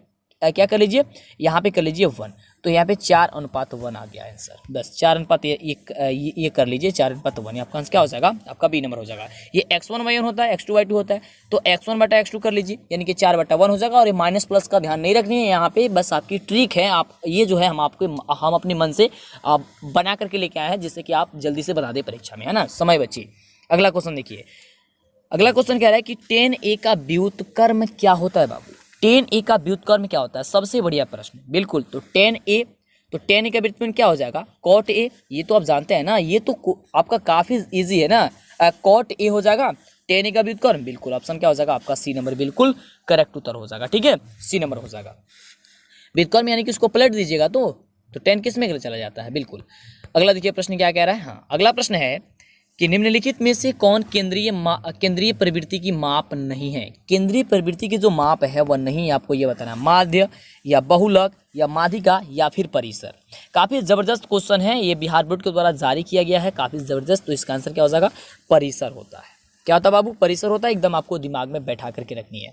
[SPEAKER 1] क्या कर लीजिए? यहाँ पे कर लीजिए 1, तो यहाँ पे 4:1 आ गया आंसर। बस 4 ये कर लीजिए, 4:1, आपका आंसर क्या हो जाएगा? आपका बी नंबर हो जाएगा। ये x1/1 होता है, x2/2 होता है, तो x1/x2 कर लीजिए, यानी कि 4/1 हो जाएगा। और ये माइनस प्लस का ध्यान नहीं रखनी है यहाँ पे, बस आपकी ट्रिक है, आप ये जो है हम अपने मन से बना करके लेके आए हैं, जिससे कि आप जल्दी से बना दे परीक्षा में, है ना। समय बच्ची अगला क्वेश्चन देखिए। अगला क्वेश्चन कह रहा है कि tan a का व्युत्क्रम क्या होता है बाबू? tan a का व्युत्क्रम क्या होता है? सबसे बढ़िया प्रश्न, बिल्कुल। तो tan a का व्युत्क्रम क्या हो जाएगा? cot a, ये तो आप जानते हैं ना, ये तो आपका काफी इजी है ना, cot a हो जाएगा। 10a का व्युत्क्रम, बिल्कुल ऑप्शन क्या हो जाएगा आपका सी नंबर बिल्कुल करेक्ट उत्तर हो जाएगा। ठीक है, सी नंबर हो जाएगा। व्युत्क्रम यानी कि उसको पलट दीजिएगा तो 10 किस में चला जाता है, बिल्कुल। अगला देखिए प्रश्न क्या कह रहा है। हाँ, अगला प्रश्न है कि निम्नलिखित में से कौन केंद्रीय प्रवृत्ति की माप नहीं है। केंद्रीय प्रवृत्ति की जो माप है वह नहीं, आपको ये बताना है, माध्य या बहुलक या माध्यिका या फिर परिसर। काफी जबरदस्त क्वेश्चन है, ये बिहार बोर्ड के द्वारा जारी किया गया है, काफी जबरदस्त। तो इसका आंसर क्या हो जाएगा, परिसर होता है। क्या होता है बाबू, परिसर होता है, एकदम आपको दिमाग में बैठा करके रखनी है।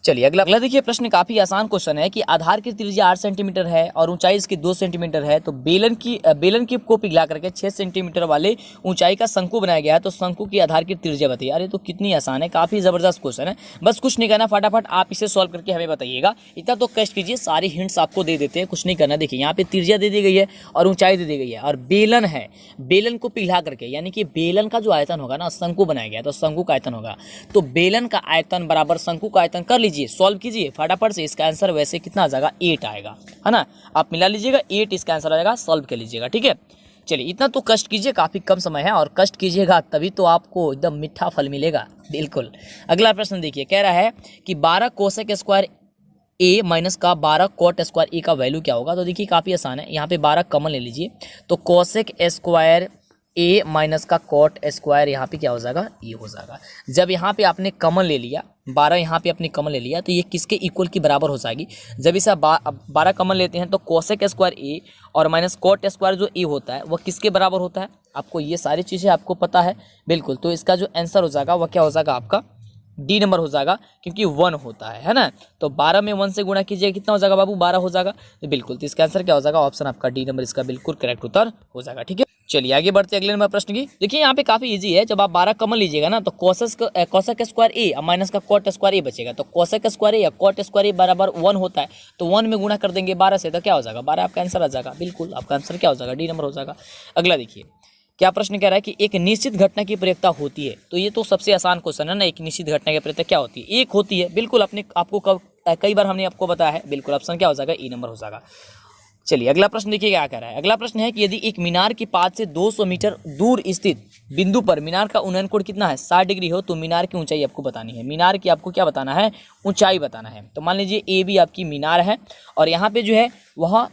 [SPEAKER 1] चलिए अगला देखिए प्रश्न काफी आसान क्वेश्चन है कि आधार की त्रिज्या 8 सेंटीमीटर है और ऊंचाई इसकी 2 सेंटीमीटर है, तो बेलन की को पिघला करके 6 सेंटीमीटर वाले ऊंचाई का शंकु बनाया गया है, तो शंकु की आधार की त्रिज्या बताइए। अरे तो कितनी आसान है, काफी जबरदस्त क्वेश्चन है, बस कुछ नहीं करना, फटाफट आप इसे सॉल्व करके हमें बताइएगा। इतना तो कष्ट कीजिए, सारी हिंट्स आपको दे देते हैं, कुछ नहीं करना। देखिए यहाँ पे त्रिज्या दे दी गई है और ऊंचाई दे दी गई है और बेलन है, बेलन को पिघला करके यानी कि बेलन का जो आयतन होगा ना, शंकु बनाया गया तो शंकु का आयतन होगा, तो बेलन का आयतन बराबर शंकु का आयतन कर लीजिए, सॉल्व कीजिए फटाफट से। इसका आंसर वैसे कितना आ जाएगा, 8 आएगा, है ना, आप मिला लीजिएगा, 8 इसका आंसर आएगा, सॉल्व कर लीजिएगा। ठीक है, चलिए इतना तो कष्ट कीजिए, काफी कम समय है और कष्ट कीजिएगा तभी तो आपको एकदम मीठा फल मिलेगा, बिल्कुल। अगला प्रश्न देखिए, कह रहा है कि 12 कोसेक स्क्वायर ए माइनस का 12 कॉट स्क्वायर ए का वैल्यू क्या होगा। तो देखिए काफी आसान है, यहाँ पे 12 कॉमन ले लीजिए, तो कोसेक स्क्वायर ए माइनस का कॉट स्क्वायर यहाँ पे क्या हो जाएगा, ये हो जाएगा। जब यहाँ पे आपने कॉमन ले लिया, 12 यहाँ पे अपने कॉमन ले लिया, तो ये किसके इक्वल की बराबर हो जाएगी। जब इसे 12 कॉमन लेते हैं तो कोसेक स्क्वायर ए और माइनस कॉट स्क्वायर जो ए होता है वह किसके बराबर होता है, आपको ये सारी चीज़ें आपको पता है, बिल्कुल। तो इसका जो आंसर हो जाएगा वह क्या हो जाएगा, आपका डी नंबर हो जाएगा, क्योंकि 1 होता है ना। तो 12 में 1 से गुणा कीजिए, कितना हो जाएगा बाबू, 12 हो जाएगा, तो बिल्कुल। तो इसका आंसर क्या हो जाएगा, ऑप्शन आपका डी नंबर इसका बिल्कुल करेक्ट उत्तर हो जाएगा। ठीक है, चलिए आगे बढ़ते अगले नंबर प्रश्न की। देखिए यहाँ पे काफी इजी है, जब आप 12 कॉमन लीजिएगा ना तो कोसेक स्क्वायर ए माइनस का कॉट स्क्वायर ए बचेगा, तो कोसेक स्क्वायर ए या कॉट स्क्वायर ए बराबर 1 होता है, तो 1 में गुणा कर देंगे 12 से, तो क्या हो जाएगा, 12 आपका आंसर आ जाएगा, बिल्कुल आपका आंसर क्या हो जाएगा, डी नंबर हो जाएगा। अगला देखिए क्या प्रश्न कह रहा है कि एक निश्चित घटना की प्रयोक्ता होती है, तो ये तो सबसे आसान क्वेश्चन है ना, एक निश्चित घटना की प्रयोक्ता क्या होती है, एक होती है, बिल्कुल। आपको कई बार हमने आपको बताया है, बिल्कुल ऑप्शन क्या हो जाएगा, ई नंबर हो जाएगा। चलिए अगला प्रश्न देखिए क्या कह रहा है। अगला प्रश्न है कि यदि एक मीनार की पाद से 200 मीटर दूर स्थित बिंदु पर मीनार का उन्नयन कोण कितना है, 60 डिग्री हो, तो मीनार की ऊंचाई आपको बतानी है। मीनार की आपको क्या बताना है, ऊंचाई बताना है। तो मान लीजिए ए बी आपकी मीनार है और यहाँ पे जो है वह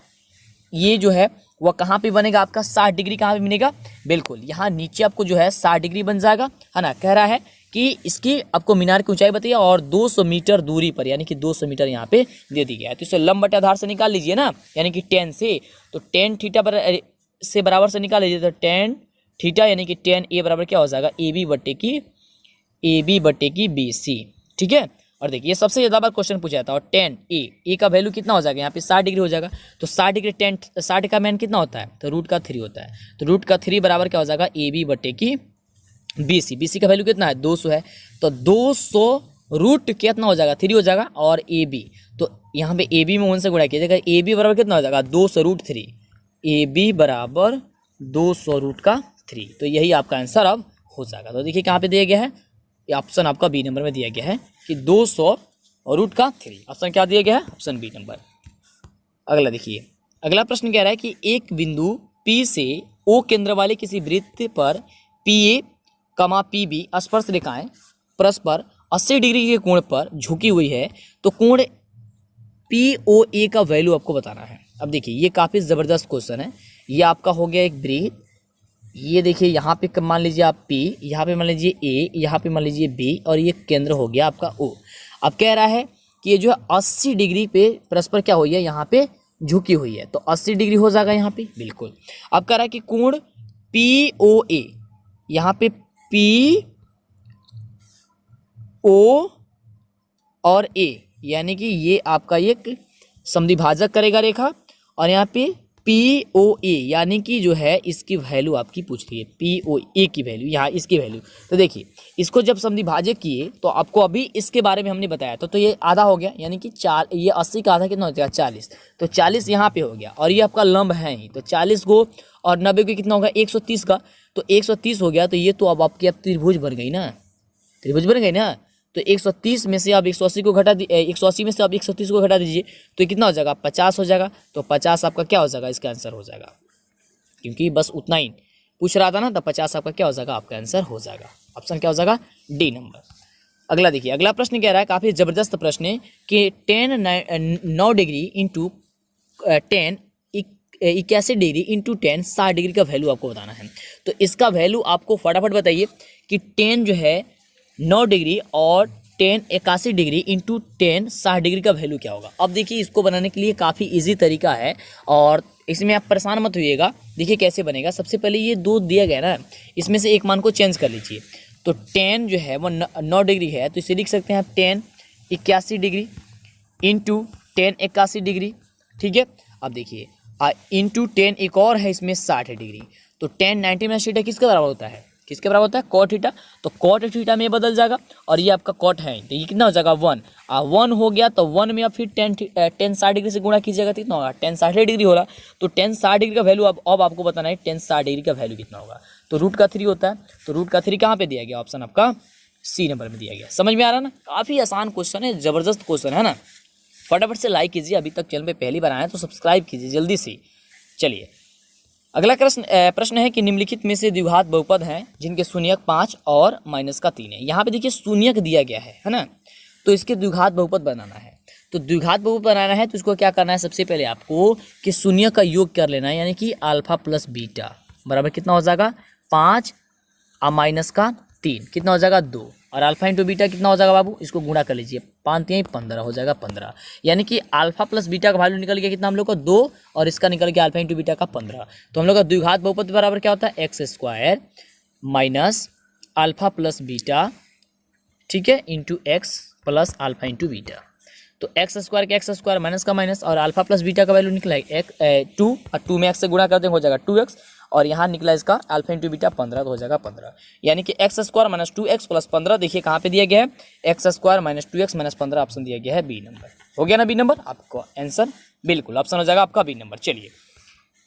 [SPEAKER 1] ये जो है वह कहाँ पे बनेगा आपका, 60 डिग्री कहाँ पे बनेगा, बिल्कुल यहाँ नीचे आपको जो है 60 डिग्री बन जाएगा, है ना। कह रहा है कि इसकी आपको मीनार की ऊंचाई बताइए और 200 मीटर दूरी पर, यानी कि 200 मीटर यहाँ पे दे दी गया है। तो इसे लंब बटे आधार से निकाल लीजिए ना, यानी कि 10 से, तो 10 थीटा से बराबर से निकाल लीजिए, तो 10 थीटा यानी कि 10 ए बराबर क्या हो जाएगा, ए बी बटे की बी सी। ठीक है, और देखिए ये सबसे ज़्यादा बार क्वेश्चन पूछा जाता है, और 10 ए का वैल्यू कितना हो जाएगा, यहाँ पे 60 डिग्री हो जाएगा, तो 60 डिग्री 60 का मान कितना होता है, तो रूट का 3 होता है, तो रूट का 3 बराबर क्या हो जाएगा, ए बी बटे की बी सी का वैल्यू कितना है, 200 है, तो 200 रूट कितना हो जाएगा, 3 हो जाएगा, और ए बी, तो यहाँ पे ए बी में 1 से गुणा कीजिएगा, ए बी बराबर कितना हो जाएगा, 200 रूट 3, ए बी बराबर 200 रूट का 3, तो यही आपका आंसर अब हो जाएगा। तो देखिए कहाँ पे दिया गया है, ये ऑप्शन आपका बी नंबर में दिया गया है कि 200 रूट का 3, ऑप्शन क्या दिया गया है, ऑप्शन बी नंबर। अगला देखिए, अगला प्रश्न कह रहा है कि एक बिंदु P से O केंद्र वाले किसी वृत्त पर PA, PB स्पर्श रेखाएं परस्पर 80 डिग्री के कोण पर झुकी हुई है, तो कोण POA का वैल्यू आपको बताना है। अब देखिए ये काफ़ी ज़बरदस्त क्वेश्चन है, ये आपका हो गया एक वृत्त, ये देखिए यहाँ पे मान लीजिए आप P, यहाँ पे मान लीजिए A, यहाँ पे मान लीजिए B, और ये केंद्र हो गया आपका O। अब कह रहा है कि ये जो है 80 डिग्री पे परस्पर क्या हुई है, यहाँ पे झुकी हुई है, तो 80 डिग्री हो जाएगा यहाँ पे, बिल्कुल। अब कह रहा है कि कोण POA, यहाँ पे PO और A, यानी कि ये आपका एक समद्विभाजक करेगा रेखा, और यहाँ पे POA यानी कि जो है इसकी वैल्यू आपकी पूछ रही है, POA की वैल्यू, यहाँ इसकी वैल्यू। तो देखिए इसको जब समद्विभाजक किए तो आपको अभी इसके बारे में हमने बताया था, तो ये आधा हो गया, यानी कि ये 80 का आधा कितना हो जाएगा, 40, तो 40 यहाँ पे हो गया, और ये आपका लंब है ही, तो 40 को और 90 को कितना होगा, 130 का, तो 130 हो गया, तो ये तो अब आपकी त्रिभुज बन गई ना, त्रिभुज बन गई ना। तो 130 में से आप 180 को घटा 180 में से आप 130 को घटा दीजिए, तो कितना हो जाएगा, 50 हो जाएगा, तो 50 आपका क्या हो जाएगा, इसका आंसर हो जाएगा, क्योंकि बस उतना ही पूछ रहा था ना, तो 50 आपका क्या हो जाएगा, आपका आंसर हो जाएगा। ऑप्शन क्या हो जाएगा, डी नंबर। अगला देखिए, अगला प्रश्न कह रहा है, काफी जबरदस्त प्रश्न है कि 9 degree into 10 81 degree into 10 60 degree का वैल्यू आपको बताना है। तो इसका वैल्यू आपको फटाफट बताइए कि 10 जो है 9 डिग्री और 10 81 डिग्री इंटू 10 60 डिग्री का वैल्यू क्या होगा। अब देखिए, इसको बनाने के लिए काफ़ी इजी तरीका है और इसमें आप परेशान मत होइएगा। देखिए कैसे बनेगा। सबसे पहले ये 2 दिया गया ना, इसमें से एक मान को चेंज कर लीजिए। तो 10 जो है वो 9 डिग्री है, तो इसे लिख सकते हैं आप 10 81 डिग्री इंटू 10 81 डिग्री। ठीक है, अब देखिए इंटू 10 एक और है इसमें 60 डिग्री। तो 10 90 माइनस थीटा किसके बराबर होता है, किसके बराबर होता है, कॉट थीटा। तो कॉट थीटा में बदल जाएगा और ये आपका कॉट है, तो ये कितना हो जाएगा 1। 1 हो गया तो 1 में आप फिर 10 60 डिग्री से गुणा कीजिएगा, कितना होगा 10 60 डिग्री होगा। तो 10 60 डिग्री का वैल्यू अब आपको बताना है 10 60 डिग्री का वैल्यू कितना होगा। तो रूट का 3 होता है, तो रूट का 3 कहाँ पे दिया गया, ऑप्शन आपका सी नंबर में दिया गया। समझ में आ रहा है ना, काफ़ी आसान क्वेश्चन है, जबरदस्त क्वेश्चन है ना। फटाफट से लाइक कीजिए, अभी तक चैनल पे पहली बार आए हैं तो सब्सक्राइब कीजिए जल्दी से। चलिए अगला प्रश्न है कि निम्नलिखित में से द्विघात बहुपद हैं जिनके शून्यक 5 और -3 है। यहाँ पे देखिए शून्यक दिया गया है ना, तो इसके द्विघात बहुपद बनाना है। तो द्विघात बहुपद बनाना है तो इसको क्या करना है, सबसे पहले आपको कि शून्य का योग कर लेना है, यानी कि अल्फा प्लस बीटा बराबर कितना हो जाएगा 5 और -3 कितना हो जाएगा 2, और अल्फा इंटू बीटा कितना हो जाएगा बाबू, इसको गुणा कर लीजिए 5 3 15 हो जाएगा 15। यानी कि अल्फा प्लस बीटा का वैल्यू निकल गया कितना हम लोग का 2, और इसका निकल गया अल्फा इंटू बीटा का 15। तो हम लोग का द्विघात बहुपद बराबर क्या होता है x² minus alpha plus beta, ठीक है, into x plus alpha into beta. तो x² के x² माइनस का माइनस, और अल्फा प्लस बीटा का वैल्यू निकला है 2, और 2 में x से गुणा करते हैं हो जाएगा 2x, और यहाँ निकला इसका अल्फा इंटू बीटा 15, तो हो जाएगा 15। यानी कि x² माइनस 2x प्लस 15 देखिए कहाँ पे दिया गया है, x² minus 2x minus 15 option दिया गया है बी नंबर। हो गया ना बी नंबर, आपको आंसर बिल्कुल ऑप्शन हो जाएगा आपका बी नंबर। चलिए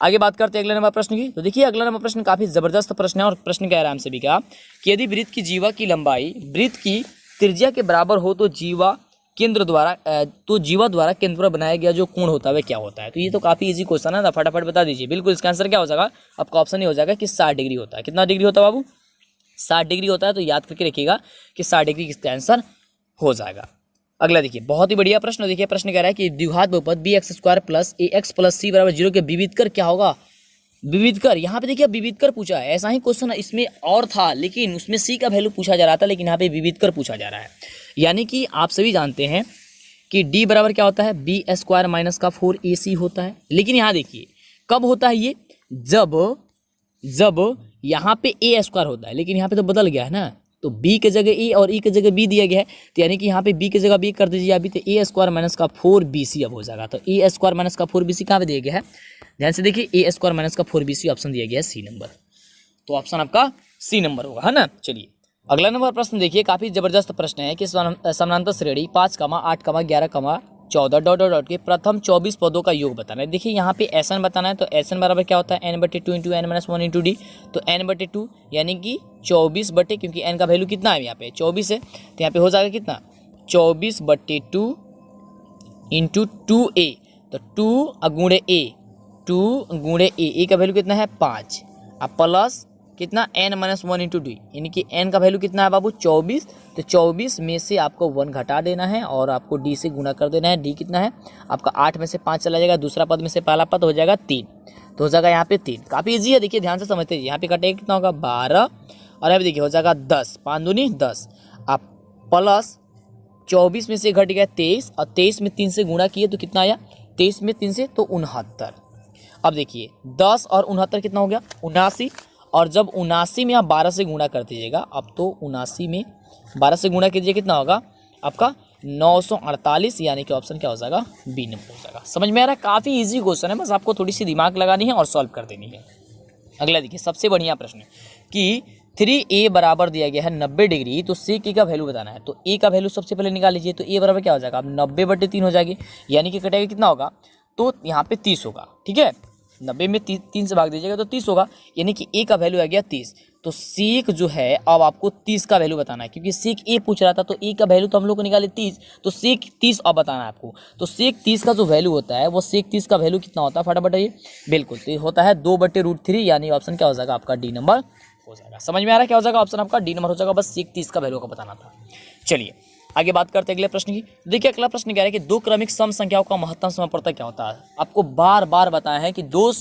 [SPEAKER 1] आगे बात करते हैं अगले नंबर प्रश्न की। तो देखिए अगला नंबर प्रश्न काफी जबरदस्त प्रश्न है, और प्रश्न कह रहा है हमसे भी क्या कि यदि वृत्त की जीवा की लंबाई वृत्त की त्रिज्या के बराबर हो तो जीवा द्वारा केंद्र पर बनाया गया जो कोण होता है वह क्या होता है। तो ये तो काफी इजी क्वेश्चन है ना, फटाफट बता दीजिए। बिल्कुल इसका आंसर क्या हो जाएगा, आपका ऑप्शन ही हो जाएगा कि 60 डिग्री होता है। कितना डिग्री होता है बाबू, 60 डिग्री होता है। तो याद करके रखिएगा कि 60 डिग्री किसका आंसर हो जाएगा। अगला देखिए बहुत ही बढ़िया प्रश्न। देखिए प्रश्न कह रहा है कि द्विघात बहुपद bx² plus ax plus c बराबर 0 के विविध कर क्या होगा। विविध कर, यहाँ पे देखिए विविध कर पूछा है, ऐसा ही क्वेश्चन इसमें और था लेकिन उसमें c का वैल्यू पूछा जा रहा था, लेकिन यहाँ पे विविध कर पूछा जा रहा है। यानी कि आप सभी जानते हैं कि d बराबर क्या होता है, b² माइनस का 4ac होता है। लेकिन यहाँ देखिए कब होता है ये, जब यहाँ पे a² होता है, लेकिन यहाँ पे तो बदल गया है ना, तो b के जगह a और e के जगह b दिया गया है। तो यानी कि यहाँ पे b के जगह b कर दीजिए अभी, तो a² माइनस का 4bc अब हो जाएगा। तो a² माइनस का 4bc कहाँ पे दिया गया है, ध्यान से देखिए a² माइनस का 4bc ऑप्शन दिया गया है सी नंबर। तो ऑप्शन आपका सी नंबर होगा, है ना। चलिए अगला नंबर प्रश्न देखिए, काफी जबरदस्त प्रश्न है कि समानांतर श्रेणी 5, 8, 11, 14 डॉट डॉट के प्रथम 24 पदों का योग बताना है। देखिए यहाँ पे SN बताना है, तो SN बराबर क्या होता है n/2 into n-1 into D. तो n/2 यानी कि 24 बटे, क्योंकि n का वैल्यू कितना है यहाँ पे 24 है, तो यहाँ पे हो जाएगा कितना 24/2 इंटू 2a। तो 2 गुणे a का वैल्यू कितना है 5, अब प्लस कितना n-1 इंटू डी, यानी कि n का वैल्यू कितना है बाबू 24। तो 24 में से आपको 1 घटा देना है और आपको d से गुणा कर देना है। d कितना है आपका 8 में से 5 चला जाएगा, दूसरा पद में से पहला पद हो जाएगा 3, तो हो जाएगा यहाँ पे 3। काफ़ी इजी है, देखिए ध्यान से समझते हैं। यहाँ पे कटेगा कितना होगा 12, और यहाँ पे देखिए हो जाएगा 10, 5 दूनी 10, आप प्लस 24 में से घट गया 23, और 23 में 3 से गुणा किए तो कितना आया 23 में 3 से तो 69। अब देखिए 10 और 69 कितना हो गया 79, और जब 79 में आप 12 से गुणा कर दीजिएगा, अब तो 79 में 12 से गुणा कीजिए कितना होगा आपका 948, यानी कि ऑप्शन क्या हो जाएगा बी नंबर हो जाएगा। समझ में आ रहा है, काफ़ी इजी क्वेश्चन है, बस आपको थोड़ी सी दिमाग लगानी है और सॉल्व कर देनी है। अगला देखिए सबसे बढ़िया प्रश्न कि 3a बराबर दिया गया है 90 डिग्री, तो c की का वैल्यू बताना है। तो a का वैल्यू सबसे पहले निकाल लीजिए, तो a बराबर क्या हो जाएगा अब 90/3 हो जाएगी, यानी कि कटेगा कितना होगा, तो यहाँ पे 30 होगा। ठीक है, 90 में 3 से भाग दीजिएगा तो 30 होगा, यानी कि a का वैल्यू आ गया 30। तो सेक जो है अब आपको 30 का वैल्यू बताना है, क्योंकि सेक ए पूछ रहा था तो ए का वैल्यू तो हम लोग को निकाले 30, तो सेक 30 अब बताना है आपको। तो सेक 30 का जो वैल्यू होता है वो सेक 30 का वैल्यू कितना होता है फटाफट ये, बिल्कुल तो ये होता है 2/√3, यानी ऑप्शन क्या हो जाएगा आपका डी नंबर हो जाएगा। समझ में आ रहा है क्या हो जाएगा, ऑप्शन आपका डी नंबर हो जाएगा। बस सेक 30 का वैल्यू का बताना था। चलिए आगे बात करते हैं अगले प्रश्न की। देखिए अगला प्रश्न कह रहा है कि दो क्रमिक सम संख्याओं का महत्तम समापवर्तक क्या होता है। आपको बार बार बताया है कि दो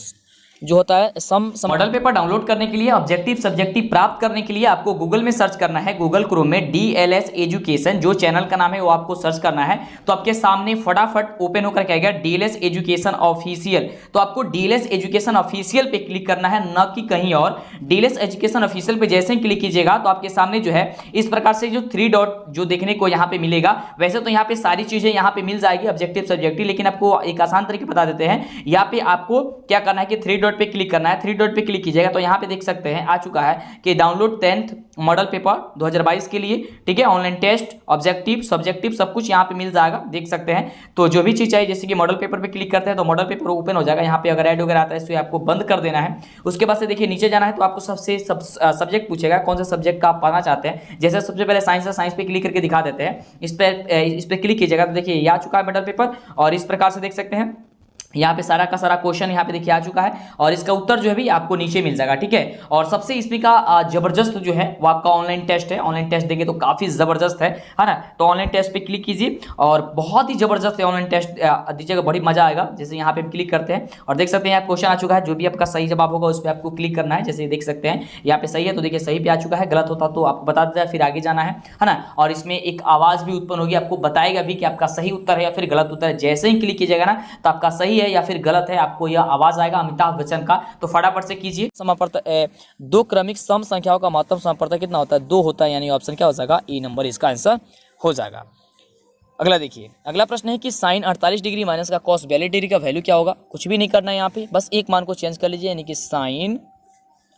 [SPEAKER 1] जो होता है सम मॉडल पेपर डाउनलोड करने के लिए, ऑब्जेक्टिव सब्जेक्टिव प्राप्त करने के लिए आपको गूगल में सर्च करना है, गूगल क्रोम में DLS एजुकेशन, जो चैनल का नाम है वो आपको सर्च करना है। तो आपके सामने फटाफट ओपन होकर क्या आएगा, DLS एजुकेशन ऑफिशियल। तो आपको DLS एजुकेशन ऑफिशियल पे क्लिक करना है, न कि कहीं और। DLS एजुकेशन ऑफिशियल पे जैसे ही क्लिक कीजिएगा तो आपके सामने जो है इस प्रकार से जो 3 डॉट जो देखने को यहाँ पे मिलेगा। वैसे तो यहाँ पे सारी चीजें यहाँ पे मिल जाएगी ऑब्जेक्टिव सब्जेक्टिव, लेकिन आपको एक आसान तरीके बता देते हैं। यहाँ पे आपको क्या करना है कि 3 डॉट पे क्लिक करना है। 3 डॉट पे क्लिक कीजिएगा तो यहाँ पे देख सकते हैं आ चुका है कि डाउनलोड 10th मॉडल पेपर 2022 के लिए, ठीक है। ऑनलाइन टेस्ट, ऑब्जेक्टिव, सब्जेक्टिव सब कुछ यहाँ पे मिल जाएगा, देख सकते हैं। तो जो भी चीज चाहिए, जैसे कि मॉडल पेपर पे क्लिक करते हैं तो मॉडल पेपर ओपन हो जाएगा। यहाँ पे अगर ऐड वगैरह आता है तो आपको बंद कर देना है। उसके बाद से देखिए नीचे जाना है तो आपको सबसे सब्जेक्ट पूछेगा कौन सा सब्जेक्ट का आप पढ़ना चाहते हैं। जैसे सबसे पहले साइंस है, साइंस पे क्लिक करके दिखा देते हैं। इस पे क्लिक कीजिएगा तो देखिए ये आ चुका है मॉडल पेपर, और इस प्रकार से देख सकते हैं यहाँ पे सारा का सारा क्वेश्चन यहाँ पे देखिए आ चुका है, और इसका उत्तर जो है भी आपको नीचे मिल जाएगा, ठीक है। और सबसे इसमें का जबरदस्त जो है वो आपका ऑनलाइन टेस्ट है। ऑनलाइन टेस्ट देंगे तो काफी जबरदस्त है ना। तो ऑनलाइन टेस्ट पे क्लिक कीजिए और बहुत ही जबरदस्त है ऑनलाइन टेस्ट दीजिएगा, बड़ी मजा आएगा। जैसे यहाँ पे क्लिक करते हैं और देख सकते हैं यहाँ क्वेश्चन आ चुका है, जो भी आपका सही जवाब होगा उस पर आपको क्लिक करना है। जैसे देख सकते हैं यहाँ पे सही है तो देखिए सही पे आ चुका है, गलत होता तो आपको बता देता है, फिर आगे जाना है ना। और इसमें एक आवाज भी उत्पन्न होगी, आपको बताएगा भी कि आपका सही उत्तर है या फिर गलत उत्तर है। जैसे ही क्लिक कीजिएगा ना तो आपका सही है या फिर गलत है, आपको यह आवाज आएगा अमिताभ बच्चन का। तो फटाफट से कीजिए। समापवर्तक दो क्रमिक सम संख्याओं का महत्तम समापवर्तक कितना होता है, 2 होता है, यानी ऑप्शन क्या हो जाएगा ई नंबर इसका आंसर हो जाएगा। अगला देखिए, अगला प्रश्न है कि साइन 48 डिग्री माइनस का कॉस 42 डिग्री का वैल्यू क्या होगा। कुछ भी नहीं करना है यहाँ पे, बस एक मान को चेंज कर लीजिए, यानी कि साइन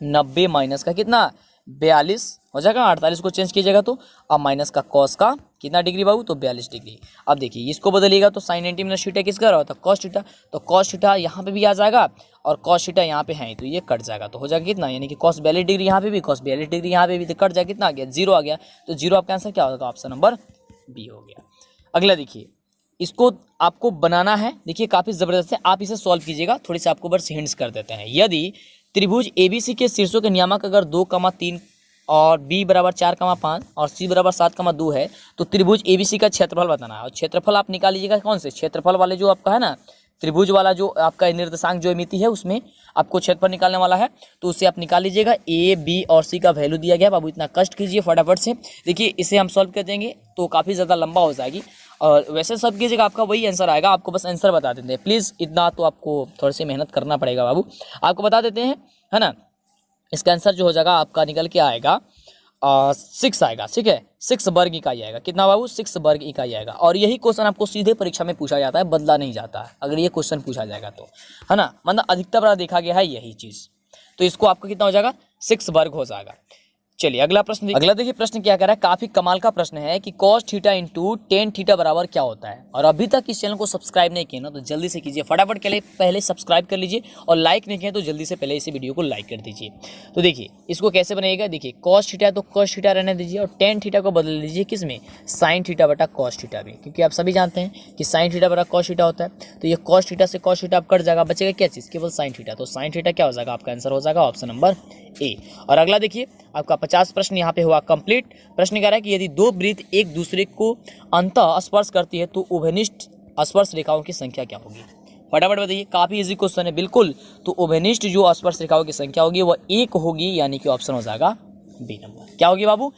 [SPEAKER 1] 90 माइनस का कितना 42 हो जाएगा। 48 को चेंज कीजिएगा तो अब माइनस का कॉस का कितना डिग्री बाबू, तो 42 डिग्री। अब देखिए इसको बदलिएगा तो साइन 90 माइनस थीटा किसका रहा था, कॉस थीटा। तो कॉस थीटा यहाँ पे भी आ जाएगा और कॉस थीटा यहाँ पे है तो ये कट जाएगा, तो हो जाएगा कितना, यानी कि कॉस 42 डिग्री यहाँ पे भी, कॉस 42 डिग्री यहाँ पे भी, तो कट जाएगा कितना आ गया, 0 आ गया। तो 0 आपका आंसर क्या होगा, ऑप्शन नंबर बी हो गया। अगला देखिए, इसको आपको बनाना है, देखिए काफी जबरदस्त है, आप इसे सॉल्व कीजिएगा। थोड़ी सी आपको बस हिंट्स कर देते हैं। यदि त्रिभुज ABC के शीर्षों के नियामक अगर 2,3 और B बराबर 4,5 और C बराबर 7,2 है तो त्रिभुज ABC का क्षेत्रफल बताना है। और क्षेत्रफल आप निकाल लीजिएगा कौन से, क्षेत्रफल वाले जो आपका है ना, त्रिभुज वाला जो आपका निर्देशांक जो मिति है उसमें आपको क्षेत्रफल निकालने वाला है, तो उसे आप निकाल लीजिएगा। A, B और C का वैल्यू दिया गया, बाबू इतना कष्ट कीजिए फटाफट से। देखिए इसे हम सॉल्व कर देंगे तो काफ़ी ज़्यादा लंबा हो जाएगी, और वैसे सब की जगह आपका वही आंसर आएगा। आपको बस आंसर बता देते हैं, प्लीज़ इतना तो आपको थोड़ी सी मेहनत करना पड़ेगा बाबू। आपको बता देते हैं है ना, इसका आंसर जो हो जाएगा आपका निकल के आएगा 6 आएगा, ठीक है। 6 वर्ग इकाई आएगा, कितना बाबू, 6 वर्ग इकाई आएगा। और यही क्वेश्चन आपको सीधे परीक्षा में पूछा जाता है, बदला नहीं जाता है अगर ये क्वेश्चन पूछा जाएगा तो, है ना। मतलब अधिकतर बार देखा गया है यही चीज़, तो इसको आपको कितना हो जाएगा, 6 वर्ग हो जाएगा। चलिए अगला प्रश्न देखिए। अगला देखिए प्रश्न क्या कह रहा है, काफी कमाल का प्रश्न है कि cos theta into tan theta बराबर क्या होता है। और अभी तक इस चैनल को सब्सक्राइब नहीं किया ना तो जल्दी से कीजिए, फटाफट के लिए पहले सब्सक्राइब कर लीजिए, और लाइक नहीं किया तो जल्दी से पहले इसे वीडियो को लाइक कर दीजिए। तो देखिए इसको कैसे बनेगा, देखिए cos थीटा तो cos थीटा रहने दीजिए, और टेन थीटा को बदल दीजिए किस में, साइन थीटा बटा cos थीटा में, क्योंकि आप सभी जानते हैं कि साइन थीटा बटा cos थीटा होता है। तो ये cos थीटा से cos थीटा कट जाएगा, बचेगा क्या चीज़, केवल साइन थीटा। तो साइन थीटा क्या हो जाएगा, आपका आंसर हो जाएगा ऑप्शन नंबर ए। और अगला देखिए आपका 50 प्रश्न यहाँ पे हुआ कंप्लीट। प्रश्न कह रहा है कि यदि दो वृत्त एक दूसरे को अंतः स्पर्श करती है तो उभयनिष्ठ स्पर्श रेखाओं की संख्या क्या होगी। फटाफट बताइए, काफी इजी क्वेश्चन है बिल्कुल। तो उभयनिष्ठ जो स्पर्श रेखाओं की संख्या होगी वह 1 होगी, यानी कि ऑप्शन हो जाएगा बी नंबर। क्या होगी बाबू,